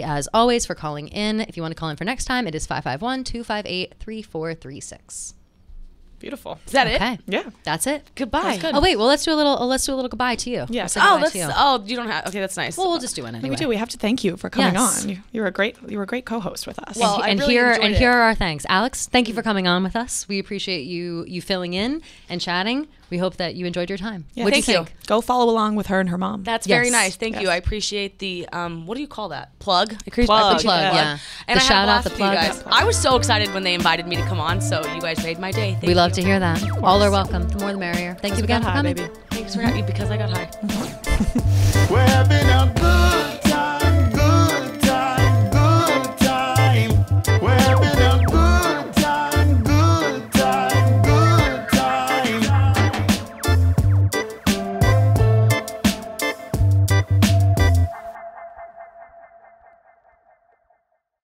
as always for calling in. If you want to call in for next time, it is 551-258-3436. Beautiful. Is that Okay. it? Yeah. That's it. Goodbye. Oh wait, well let's do a little goodbye to you. Yeah. We'll say Oh, goodbye to you. you don't have. Okay, that's nice. Well, we'll just do it anyway. We do. We have to thank you for coming Yes. on. You were a great co-host with us. Well, I and really here enjoyed it. here are our thanks. Alex, thank you for coming on with us. We appreciate you filling in and chatting. We hope that you enjoyed your time. Yeah. What'd Thank you you. think? Go follow along with her and her mom. That's Yes. very nice. Thank you. Yes. I appreciate the what do you call that? Plug. I appreciate Plug, Plug, yeah. yeah. And The I had a shout out, blast the with you plug. guys. I was so excited when they invited me to come on. So you guys made my day. Thank We you. love to hear that. All are welcome. The more the merrier. Thank you again for Hi, coming. baby. Thanks for having me because I got high. We're having a